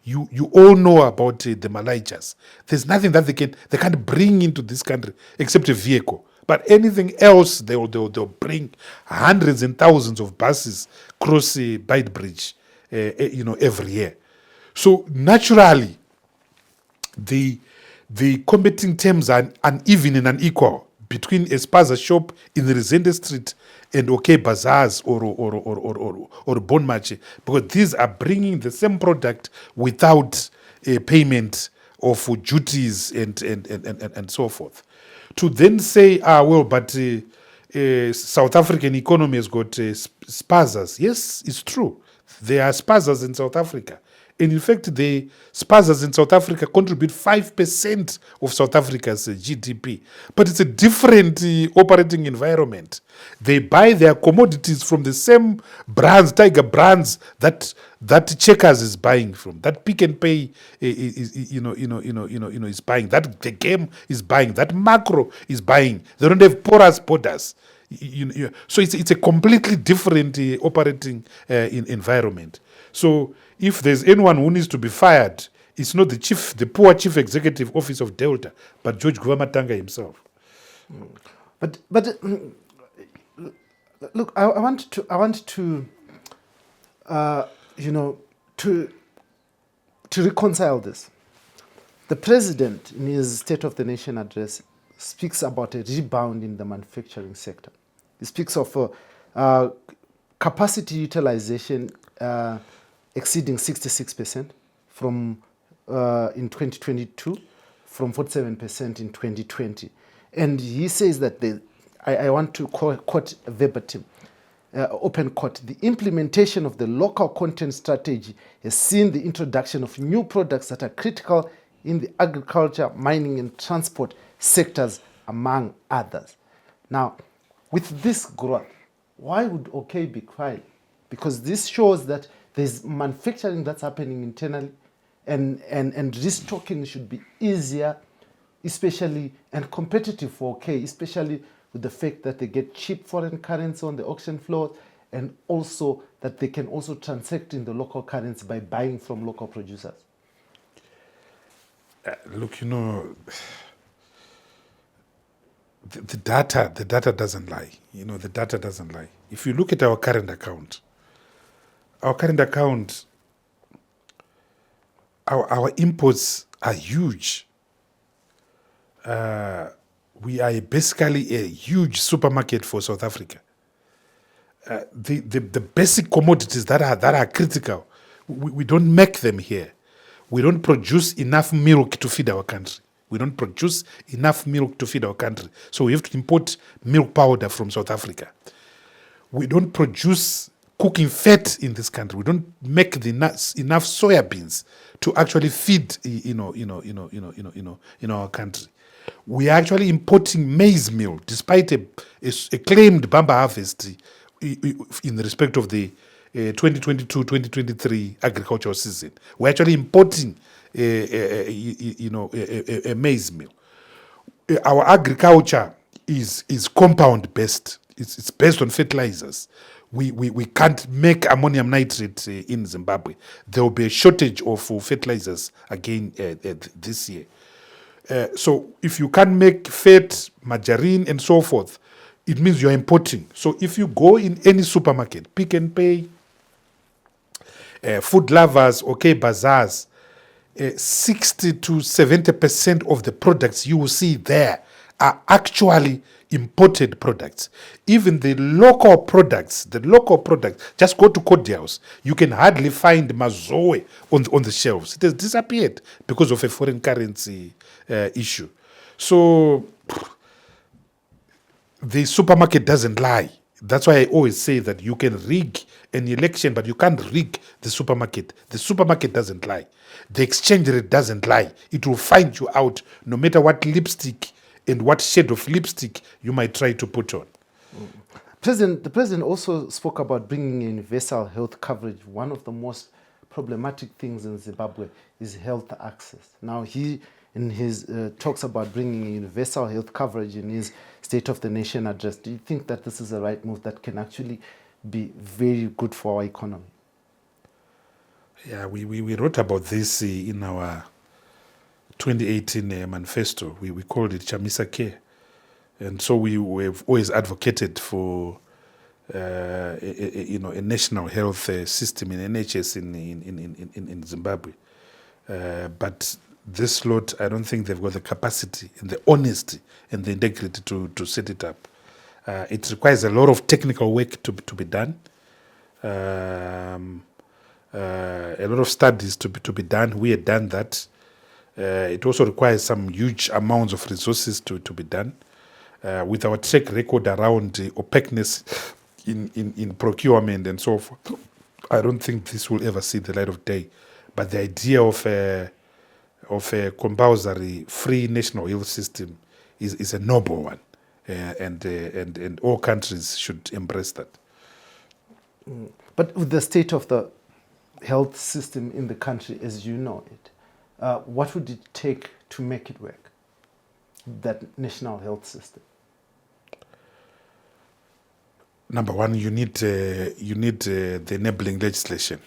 You all know about the Malaysians. There's nothing that they can't bring into this country except a vehicle. But anything else, they'll bring hundreds and thousands of buses cross the Bight Bridge, every year. So naturally, the competing terms are uneven and unequal between a spaza shop in the Resende Street and Bazaars or Bonmache, because these are bringing the same product without a payment of duties and so forth. To then say, but South African economy has got spazas. Yes, it's true. There are spazas in South Africa. And in fact, the spazas in South Africa contribute 5% of South Africa's GDP. But it's a different operating environment. They buy their commodities from the same brands, tiger brands that Checkers is buying from, that Pick and Pay is buying, that the Game is buying, that Macro is buying. They don't have porous borders. So it's a completely different operating environment. So if there's anyone who needs to be fired, it's not the poor chief executive office of Delta, but George Guamatanga himself. But look, I want to reconcile this. The president, in his State of the Nation address, speaks about a rebound in the manufacturing sector. He speaks of capacity utilization exceeding 66% from in 2022, from 47% in 2020. And he says that I want to quote verbatim, open quote, the implementation of the local content strategy has seen the introduction of new products that are critical in the agriculture, mining, and transport sectors, among others. Now, with this growth, why would OK be crying? Because this shows that there's manufacturing that's happening internally, and restocking should be easier, especially, and competitive for OK, especially with the fact that they get cheap foreign currency on the auction floor, and also that they can also transact in the local currency by buying from local producers. Look, the data doesn't lie. The data doesn't lie. If you look at our current account, our current account, our imports are huge. We are basically a huge supermarket for South Africa. The basic commodities that are critical, we don't make them here. We don't produce enough milk to feed our country. We don't produce enough milk to feed our country. So we have to import milk powder from South Africa. We don't produce cooking fat in this country. We don't make enough soya beans to actually feed in our country. We are actually importing maize meal, despite a claimed bamba harvest in respect of the 2022-2023 agricultural season. We're actually importing a maize meal. Our agriculture is compound based. It's based on fertilizers. We can't make ammonium nitrate in Zimbabwe. There will be a shortage of fertilizers again this year. So if you can't make fat, margarine, and so forth, it means you're importing. So if you go in any supermarket, Pick and Pay, Food Lovers, OK Bazaars, 60 to 70% of the products you will see there are actually imported products. Even the local products, just go to cordials. You can hardly find mazoe on the shelves. It has disappeared because of a foreign currency issue. So the supermarket doesn't lie. That's why I always say that you can rig an election, but you can't rig the supermarket. The supermarket doesn't lie. The exchange rate doesn't lie. It will find you out no matter what lipstick and what shade of lipstick you might try to put on. The president also spoke about bringing universal health coverage. One of the most problematic things in Zimbabwe is health access. Now, he, in his talks about bringing universal health coverage in his State of the Nation address, do you think that this is the right move that can actually be very good for our economy? Yeah, we wrote about this in our 2018 manifesto. We called it Chamisa Care. And so we've always advocated for a national health system in NHS in Zimbabwe. But this lot, I don't think they've got the capacity and the honesty and the integrity to set it up. It requires a lot of technical work to be done. A lot of studies to be done. We had done that. It also requires some huge amounts of resources to be done. With our track record around opaqueness in procurement and so forth, I don't think this will ever see the light of day. But the idea of a compulsory free national health system is a noble one, and all countries should embrace that. But with the state of the health system in the country as you know it, what would it take to make it work, that national health system? Number one, you need the enabling legislation.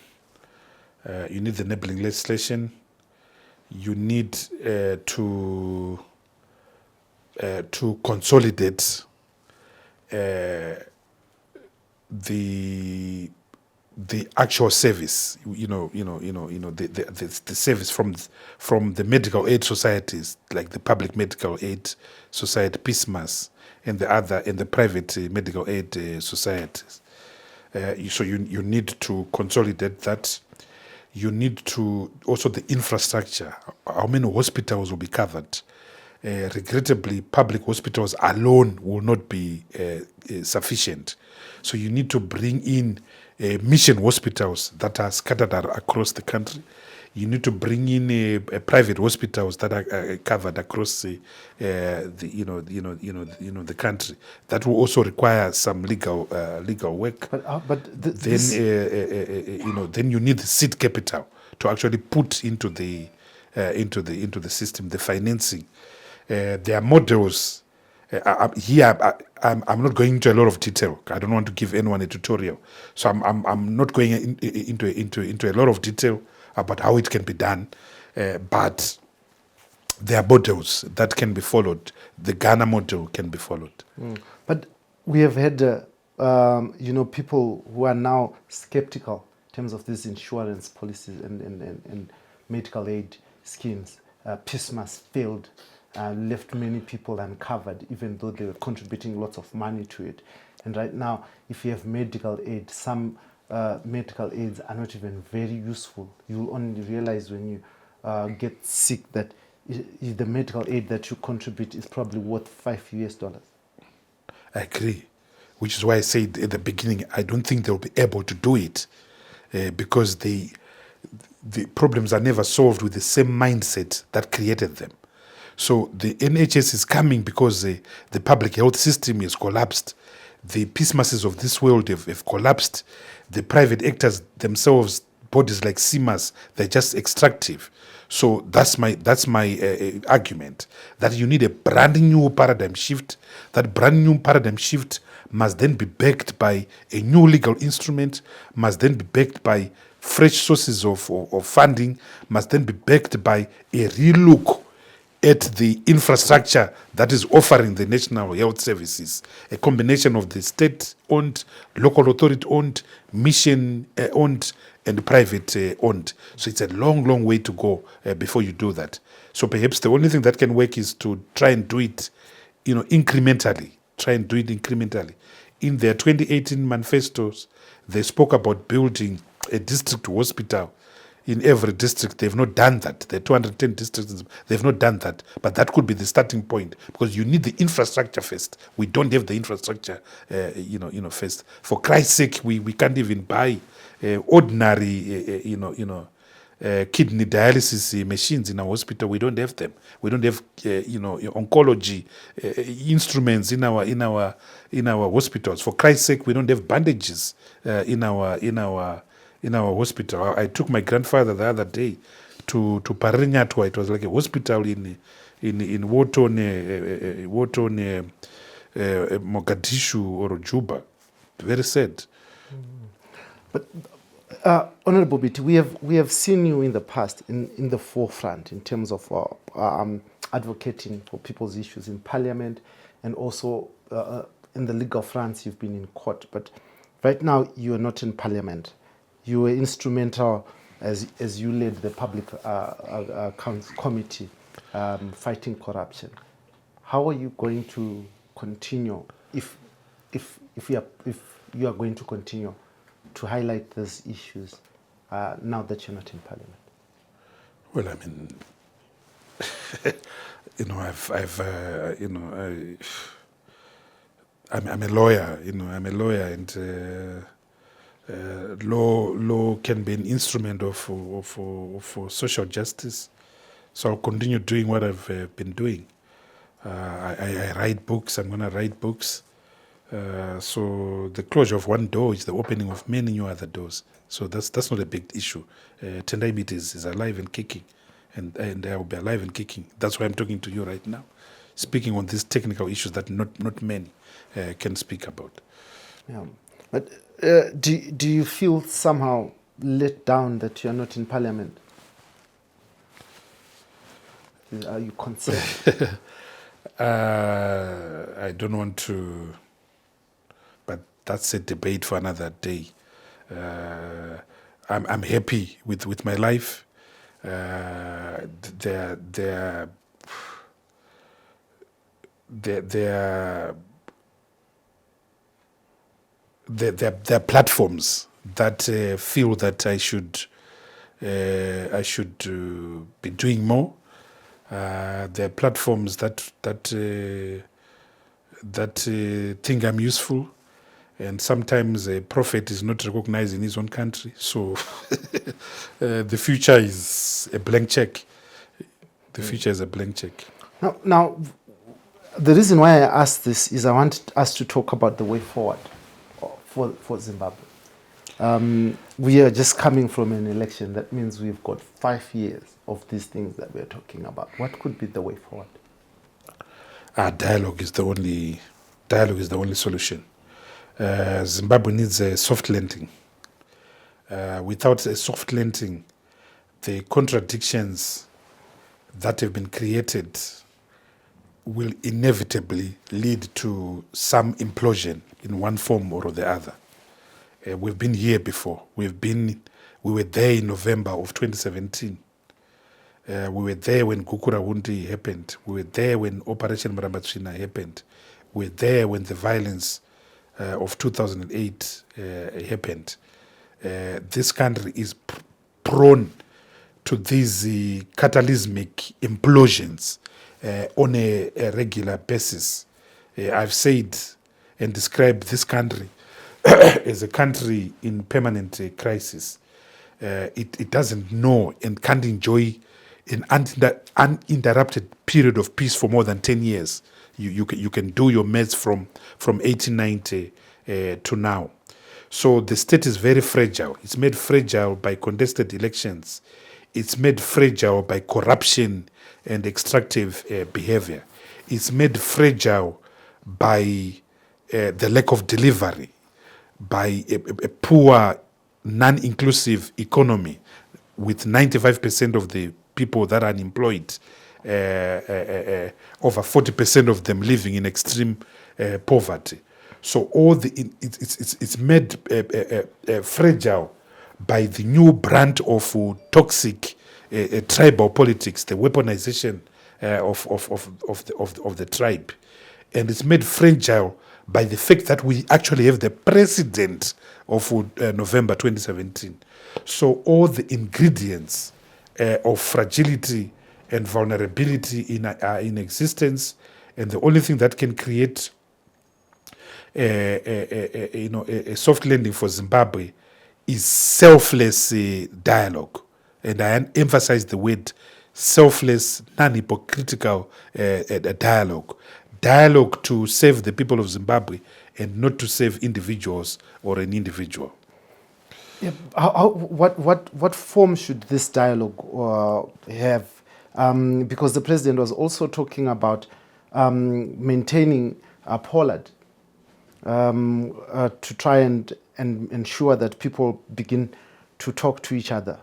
You need the enabling legislation. You need to consolidate the actual service. The service from the medical aid societies, like the Public Medical Aid Society, PISMAS, and the private medical aid societies. So you need to consolidate that. You need to also the infrastructure. How many hospitals will be covered? Regrettably, public hospitals alone will not be sufficient. So you need to bring in mission hospitals that are scattered across the country. You need to bring in private hospitals that are covered across the country. That will also require some legal work. Then you need the seed capital to actually put into the system, the financing. There are models. I'm not going into a lot of detail. I don't want to give anyone a tutorial, so I'm not going into a lot of detail about how it can be done, but there are models that can be followed. The Ghana model can be followed. But we have had people who are now skeptical, terms of these insurance policies and medical aid schemes. PISMAS failed, left many people uncovered, even though they were contributing lots of money to it. And right now, if you have medical aid, some medical aids are not even very useful. You'll only realize when you get sick that the medical aid that you contribute is probably worth $5. I agree, which is why I said at the beginning, I don't think they'll be able to do it because the problems are never solved with the same mindset that created them. So the NHS is coming because the public health system has collapsed. The PISMASs of this world have collapsed. The private actors themselves, bodies like CIMAS, they're just extractive. So that's my argument, that you need a brand new paradigm shift. That brand new paradigm shift must then be backed by a new legal instrument, must then be backed by fresh sources of funding, must then be backed by a relook at the infrastructure that is offering the national health services, a combination of the state-owned, local authority-owned, mission-owned, and private-owned. So it's a long, long way to go before you do that. So perhaps the only thing that can work is to try and do it, incrementally. Try and do it incrementally. In their 2018 manifestos, they spoke about building a district hospital in every district. They've not done that. There are 210 districts. They've not done that. But that could be the starting point, because you need the infrastructure first. We don't have the infrastructure, first. For Christ's sake, we can't even buy ordinary, kidney dialysis machines in our hospital. We don't have them. We don't have, oncology instruments in our hospitals. For Christ's sake, we don't have bandages in our hospital. I took my grandfather the other day to Parinyatwa. It was like a hospital in Wharton, Mogadishu or Juba. Very sad. But Honorable Biti, we have seen you in the past in the forefront in terms of advocating for people's issues in Parliament, and also in the League of France. You've been in court, but right now you are not in Parliament. You were instrumental as you led the Public Accounts Committee fighting corruption. How are you going to continue if you are going to continue to highlight these issues now that you're not in Parliament? Well, I mean, I'm a lawyer. I'm a lawyer, and law can be an instrument of social justice. So I'll continue doing what I've been doing. I write books. I'm going to write books. So the closure of one door is the opening of many new other doors. So that's not a big issue. Tendai Biti is alive and kicking, and I will be alive and kicking. That's why I'm talking to you right now, speaking on these technical issues that not many can speak about. Yeah, but do you feel somehow let down that you're not in Parliament? Are you concerned? I don't want to, but that's a debate for another day. I'm happy with my life. There are platforms that feel that I should be doing more. There are platforms that think I'm useful, and sometimes a prophet is not recognized in his own country. So the future is a blank check. The future is a blank check. Now, the reason why I asked this is I want us to talk about the way forward for Zimbabwe. We are just coming from an election. That means we've got 5 years of these things that we're talking about. What could be the way forward? Dialogue is the only solution. Zimbabwe needs a soft landing. Without a soft landing, the contradictions that have been created will inevitably lead to some implosion in one form or the other. We've been here before. We were there in November of 2017. We were there when Gukura Wundi happened. We were there when Operation Mrambatsvina happened. We were there when the violence of 2008 happened. This country is prone to these catalysmic implosions on a regular basis. I've said and described this country as a country in permanent crisis. It doesn't know and can't enjoy an uninterrupted period of peace for more than 10 years. You can do your maths from 1890 to now. So the state is very fragile. It's made fragile by contested elections. It's made fragile by corruption and extractive behavior. It's made fragile by the lack of delivery, by a poor, non-inclusive economy with 95% of the people that are unemployed, over 40% of them living in extreme poverty. So it's made fragile by the new brand of toxic tribal politics, the weaponization of the tribe, and it's made fragile by the fact that we actually have the president of November 2017. So all the ingredients of fragility and vulnerability are in existence, and the only thing that can create a soft landing for Zimbabwe is selfless dialogue. And I emphasize the word selfless, non-hypocritical dialogue. Dialogue to save the people of Zimbabwe and not to save individuals or an individual. Yeah, what form should this dialogue have? Because the president was also talking about maintaining Pollard to try and ensure that people begin to talk to each other.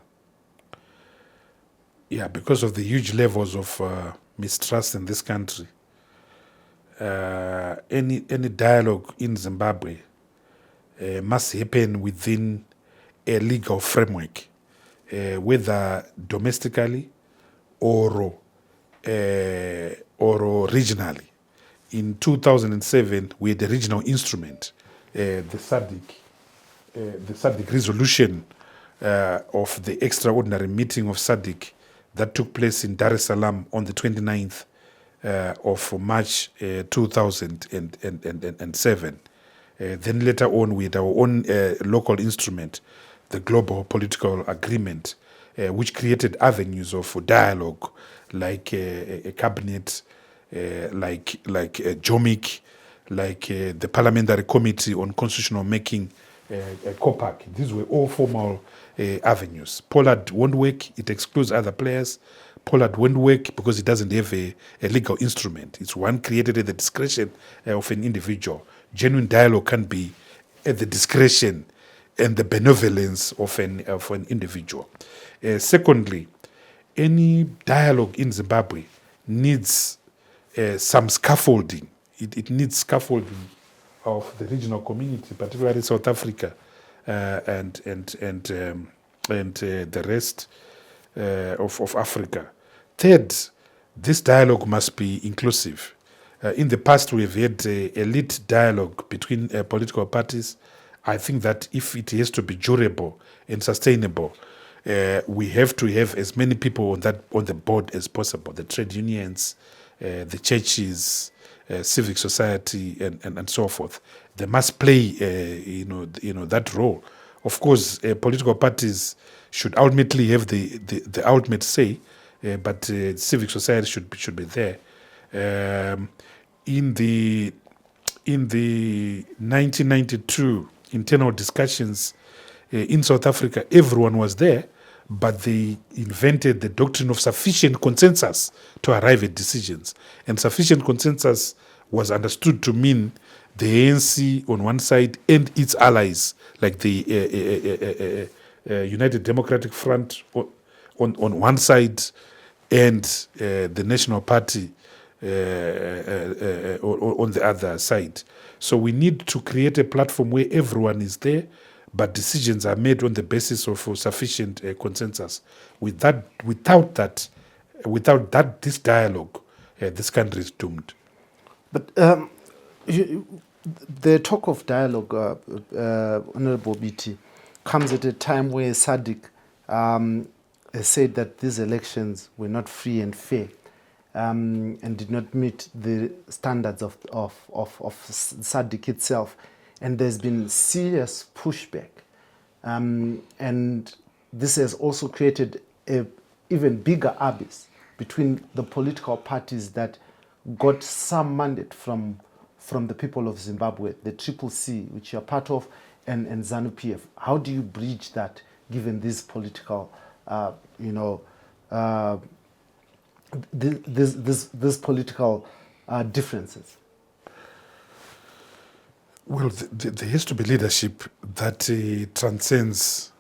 Yeah, because of the huge levels of mistrust in this country. Any dialogue in Zimbabwe must happen within a legal framework, whether domestically or regionally. In 2007, we had a regional instrument, the SADC resolution of the extraordinary meeting of SADC that took place in Dar es Salaam on the 29th of March 2007. Then later on, we had our own local instrument, the Global Political Agreement, which created avenues of dialogue, like a cabinet, like JOMIC, like the Parliamentary Committee on Constitutional Making, COPAC. These were all formal avenues. Pollard won't work, it excludes other players. Pollard won't work because it doesn't have a legal instrument. It's one created at the discretion of an individual. Genuine dialogue can be at the discretion and the benevolence of an individual. Secondly, any dialogue in Zimbabwe needs some scaffolding. It needs scaffolding of the regional community, particularly South Africa and the rest of Africa. Third, this dialogue must be inclusive. In the past, we have had elite dialogue between political parties. I think that if it has to be durable and sustainable, we have to have as many people on the board as possible. The trade unions, the churches, civic society, and so forth. They must play, that role. Of course, political parties should ultimately have the ultimate say, but civic society should be there. In the 1992 internal discussions in South Africa, everyone was there, but they invented the doctrine of sufficient consensus to arrive at decisions. And sufficient consensus was understood to mean the ANC on one side and its allies, like the United Democratic Front on one side and the National Party on the other side. So we need to create a platform where everyone is there, but decisions are made on the basis of sufficient consensus. Without that, this dialogue, this country is doomed. But the talk of dialogue, Honorable Biti, comes at a time where SADC has said that these elections were not free and fair, and did not meet the standards of SADC itself. And there's been serious pushback. And this has also created a even bigger abyss between the political parties that got some mandate from the people of Zimbabwe, the CCC, which you're part of, and ZANU-PF. How do you bridge that, given these political, these political differences? Well, there has to be leadership that transcends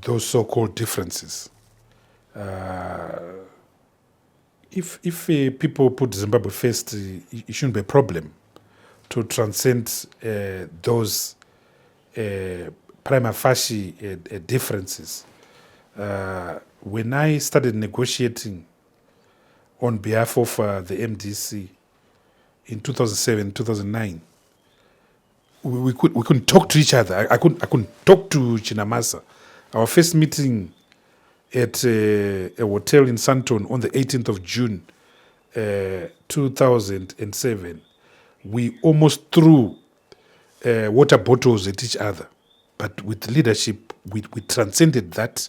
those so-called differences. If people put Zimbabwe first, it shouldn't be a problem to transcend those prima facie differences. When I started negotiating on behalf of the MDC in 2007, 2009, we couldn't talk to each other. I couldn't talk to Chinamasa. Our first meeting at a hotel in Santon on the 18th of June, 2007, we almost threw water bottles at each other. But with leadership, we transcended that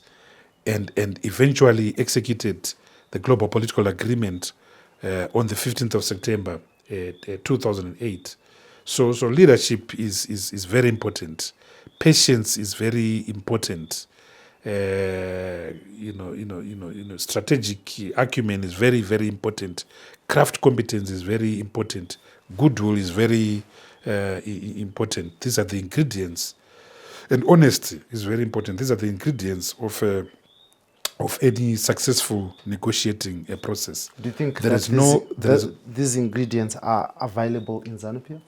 and eventually executed the global political agreement on the 15th of September, 2008. So leadership is very important. Patience is very important. Strategic acumen is very, very important. Craft competence is very important. Goodwill is very important. These are the ingredients, and honesty is very important. These are the ingredients of any successful negotiating process. Do you think these ingredients are available in ZANU-PF?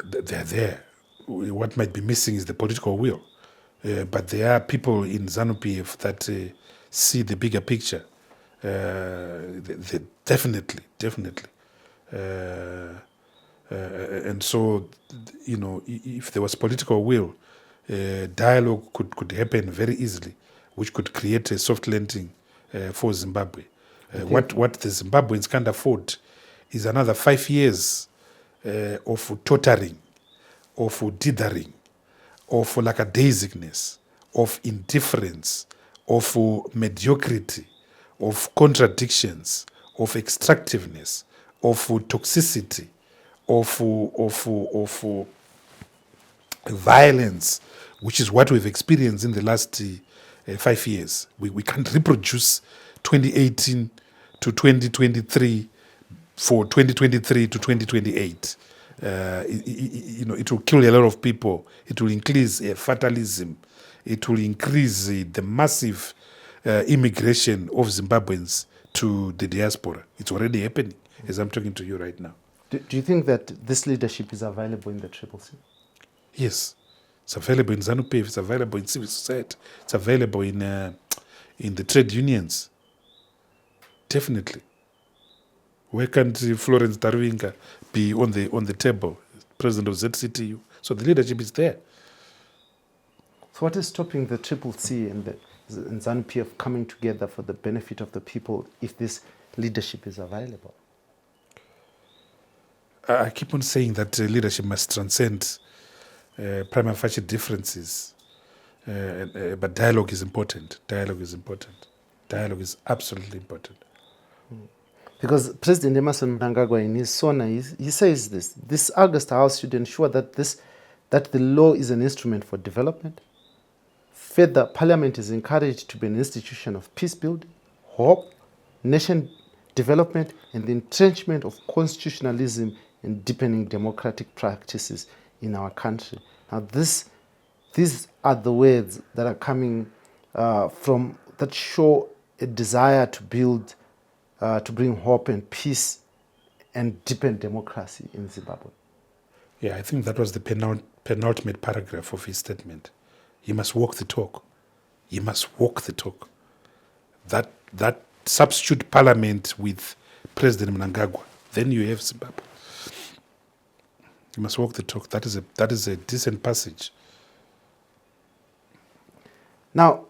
They're there. What might be missing is the political will. But there are people in ZANU-PF that see the bigger picture. They definitely. And so, if there was political will, dialogue could happen very easily, which could create a soft landing for Zimbabwe. What the Zimbabweans can't afford is another 5 years of tottering, of dithering, of lackadaisicness, of indifference, of mediocrity, of contradictions, of extractiveness, of toxicity, of violence, which is what we've experienced in the last 5 years. We can't reproduce 2018 to 2023 for 2023 to 2028. It will kill a lot of people. It will increase fatalism. It will increase the massive immigration of Zimbabweans to the diaspora. It's already happening as I'm talking to you right now. Do you think that this leadership is available in the CCC? Yes. It's available in ZANU-PF. It's available in civil society. It's available in the trade unions. Definitely. Why can't Florence Darwinga be on the table, president of ZCTU? So the leadership is there. So what is stopping the CCC and ZANU-PF coming together for the benefit of the people if this leadership is available? I keep on saying that leadership must transcend prima facie differences, but dialogue is important. Dialogue is absolutely important. Because President Emerson Mnangagwa in his SONA, he says this August House should ensure that the law is an instrument for development. Further, Parliament is encouraged to be an institution of peace building, hope, nation development, and the entrenchment of constitutionalism and deepening democratic practices in our country. Now, these are the words that are coming from that show a desire to build, to bring hope and peace and deepen democracy in Zimbabwe. Yeah, I think that was the penultimate paragraph of his statement. He must walk the talk. He must walk the talk. That substitute parliament with President Mnangagwa, then you have Zimbabwe. You must walk the talk. That is a decent passage. Now,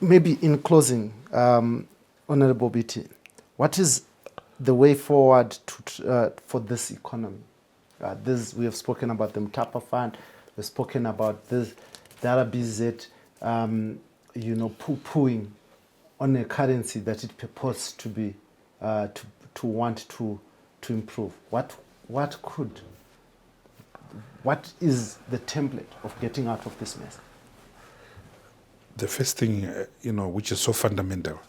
maybe in closing, Honorable Biti, what is the way forward for this economy? We have spoken about the Mutapa Fund. We've spoken about the RBZ, poo-pooing on a currency that it purports to be to want to improve. What is the template of getting out of this mess? The first thing, which is so fundamental,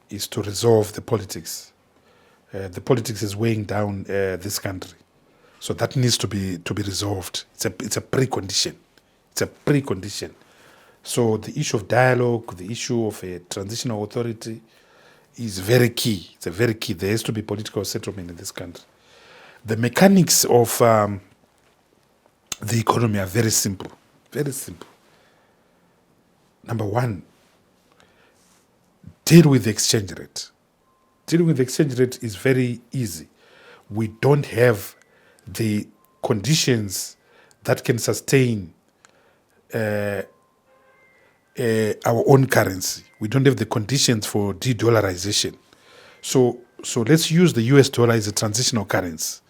is to resolve the politics. The politics is weighing down this country, so that needs to be resolved. It's a precondition. It's a precondition. So the issue of dialogue, the issue of a transitional authority, is very key. It's a very key. There has to be political settlement in this country. The mechanics of the economy are very simple. Very simple. Number one, deal with the exchange rate. Dealing with the exchange rate is very easy. We don't have the conditions that can sustain our own currency. We don't have the conditions for de-dollarization. So let's use the US dollar as a transitional currency.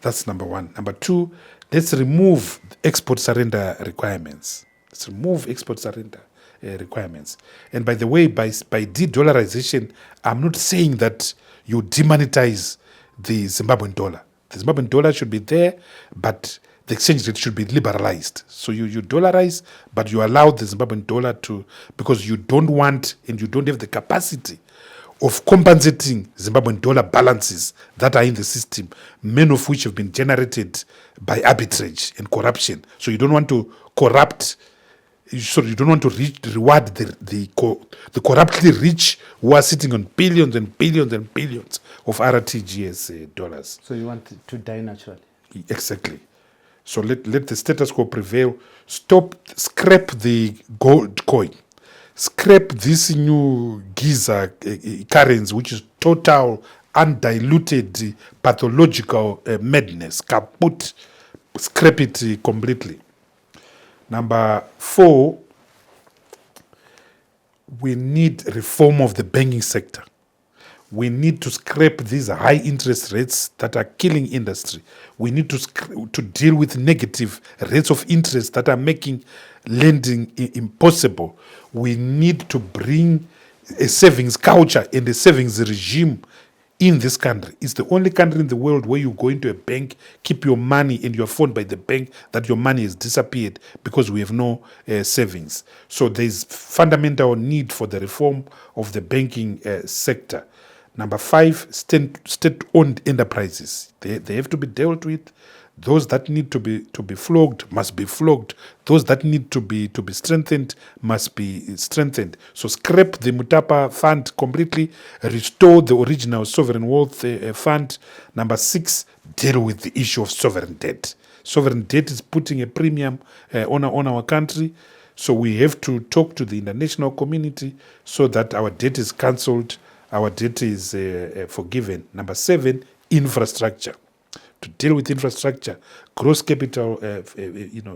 That's number one. Number two, let's remove export surrender requirements. Let's remove export surrender requirements. And by the way, by de-dollarization, I'm not saying that you demonetize the Zimbabwean dollar. The Zimbabwean dollar should be there, but the exchange rate should be liberalized. So you dollarize, but you allow the Zimbabwean dollar to, because you don't want and you don't have the capacity of compensating Zimbabwean dollar balances that are in the system, many of which have been generated by arbitrage and corruption. So you don't want to corrupt. So you don't want to reward the corruptly rich who are sitting on billions and billions and billions of RTGS dollars. So you want to die naturally. Exactly. So let the status quo prevail. Scrap the gold coin. Scrap this new Giza currency, which is total, undiluted, pathological madness. Kaput. Scrap it completely. Number four, we need reform of the banking sector. We need to scrap these high interest rates that are killing industry. We need to deal with negative rates of interest that are making lending impossible. We need to bring a savings culture and a savings regime in this country. It's the only country in the world where you go into a bank, keep your money, and you're phoned by the bank that your money has disappeared because we have no savings. So there's fundamental need for the reform of the banking sector. Number five, state-owned enterprises. They have to be dealt with. Those that need to be flogged must be flogged. Those that need to be strengthened must be strengthened. So scrap the Mutapa fund completely, restore the original sovereign wealth fund. Number six, deal with the issue of sovereign debt. Sovereign debt is putting a premium on our country. So we have to talk to the international community so that our debt is cancelled, our debt is forgiven. Number seven, infrastructure. To deal with infrastructure, gross capital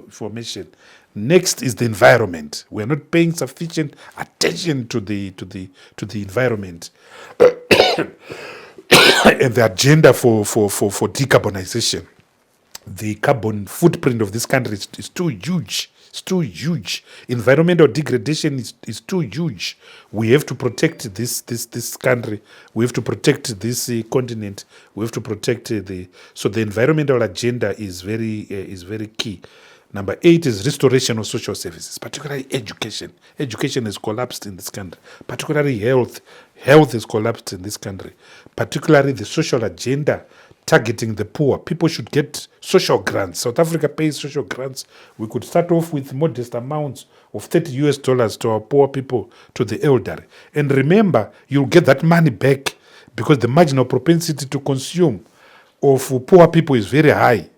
formation. Next is the environment. We are not paying sufficient attention to the environment and the agenda for decarbonization. The carbon footprint of this country is too huge. It's too huge. Environmental degradation is too huge. We have to protect this country. We have to protect this continent. We have to protect so the environmental agenda is very key. Number 8 is restoration of social services, particularly education. Education has collapsed in this country. Particularly health. Health has collapsed in this country. Particularly the social agenda targeting the poor. People should get social grants. South Africa pays social grants. We could start off with modest amounts of $30 to our poor people, to the elderly. And remember, you'll get that money back because the marginal propensity to consume of poor people is very high.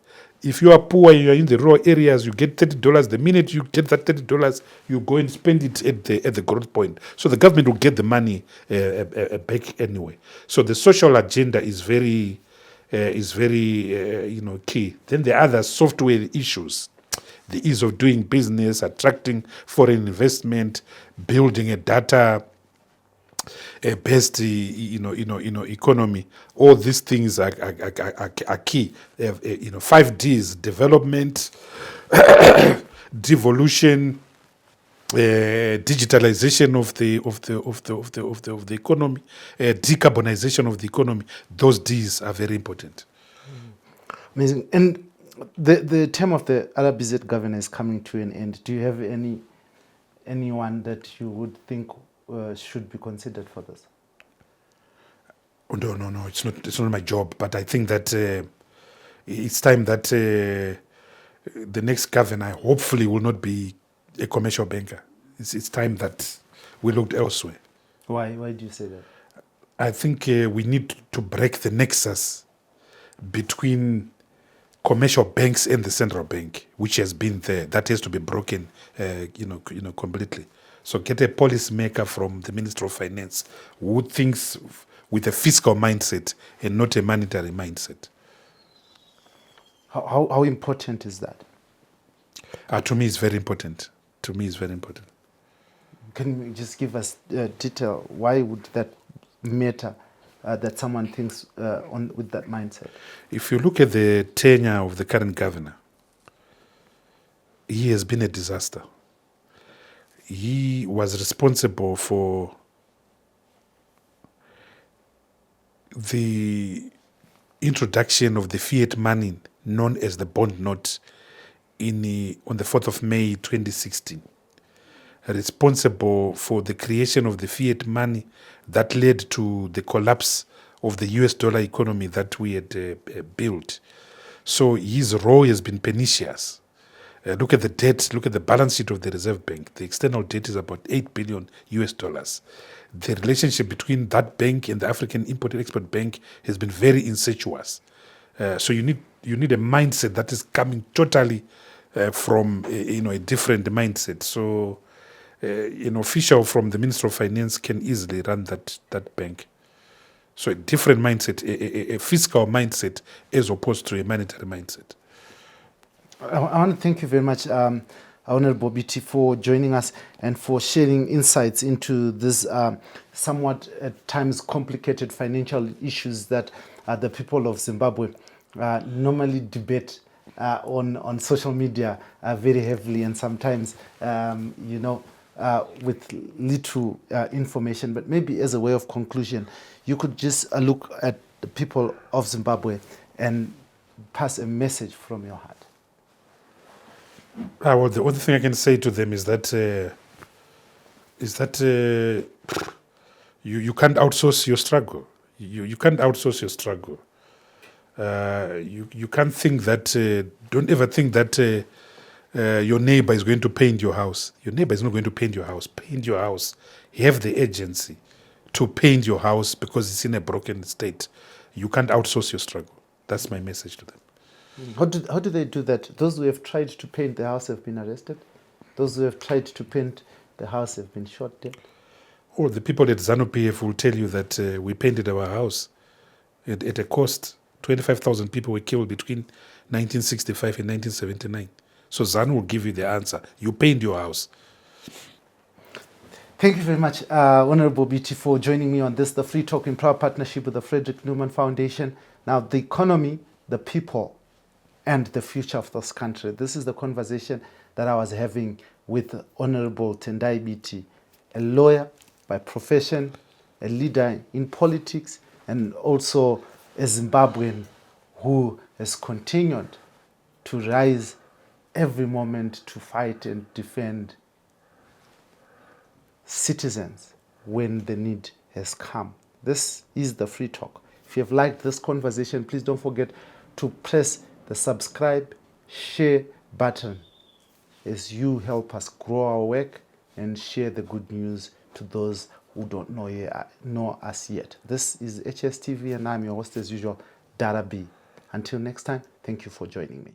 If you are poor, you are in the rural areas, you get $30. The minute you get that $30, you go and spend it at the growth point. So the government will get the money back anyway. So the social agenda is very key. Then the other software issues, the ease of doing business, attracting foreign investment, building a data based economy. All these things are key. 5Ds: development, devolution, digitalization of the economy, decarbonization of the economy. Those Ds are very important. Amazing. And the term of the RBZ governor is coming to an end. Do you have anyone that you would think should be considered for this? Oh, no. It's not my job. But I think that it's time that the next governor hopefully will not be a commercial banker. It's time that we looked elsewhere. Why do you say that? I think we need to break the nexus between commercial banks and the central bank, which has been there. That has to be broken, completely. So get a policymaker from the Ministry of Finance who thinks with a fiscal mindset and not a monetary mindset. How important is that? To me, it's very important. Can you just give us detail? Why would that matter, that someone thinks with that mindset? If you look at the tenure of the current governor, he has been a disaster. He was responsible for the introduction of the fiat money known as the bond note on the 4th of May 2016. Responsible for the creation of the fiat money that led to the collapse of the US dollar economy that we had built. So his role has been pernicious. Look at the debt, look at the balance sheet of the Reserve Bank. The external debt is about $8 billion US. The relationship between that bank and the African Import-Export Bank has been very incestuous. So you need a mindset that is coming totally from a different mindset. So an official from the Ministry of Finance can easily run that bank. So a different mindset, a fiscal mindset as opposed to a monetary mindset. I want to thank you very much, Honorable Biti, for joining us and for sharing insights into this somewhat at times complicated financial issues that the people of Zimbabwe normally debate on social media very heavily, and sometimes, with little information. But maybe as a way of conclusion, you could just look at the people of Zimbabwe and pass a message from your heart. Well, the only thing I can say to them is that you can't outsource your struggle. You can't outsource your struggle. You can't think that. Don't ever think that your neighbor is going to paint your house. Your neighbor is not going to paint your house. Paint your house. Have the agency to paint your house because it's in a broken state. You can't outsource your struggle. That's my message to them. How do they do that? Those who have tried to paint the house have been arrested? Those who have tried to paint the house have been shot dead? Oh, the people at ZANU-PF will tell you that we painted our house at a cost. 25,000 people were killed between 1965 and 1979. So ZANU will give you the answer. You paint your house. Thank you very much, Honorable Biti, for joining me on this, the Free Talk in proud partnership with the Frederick Newman Foundation. Now, the economy, the people, and the future of this country. This is the conversation that I was having with Honorable Tendai Biti, a lawyer by profession, a leader in politics, and also a Zimbabwean who has continued to rise every moment to fight and defend citizens when the need has come. This is the Free Talk. If you have liked this conversation, please don't forget to press the subscribe, share button as you help us grow our work and share the good news to those who don't know us yet. This is HSTV and I'm your host as usual, Dara B. Until next time, thank you for joining me.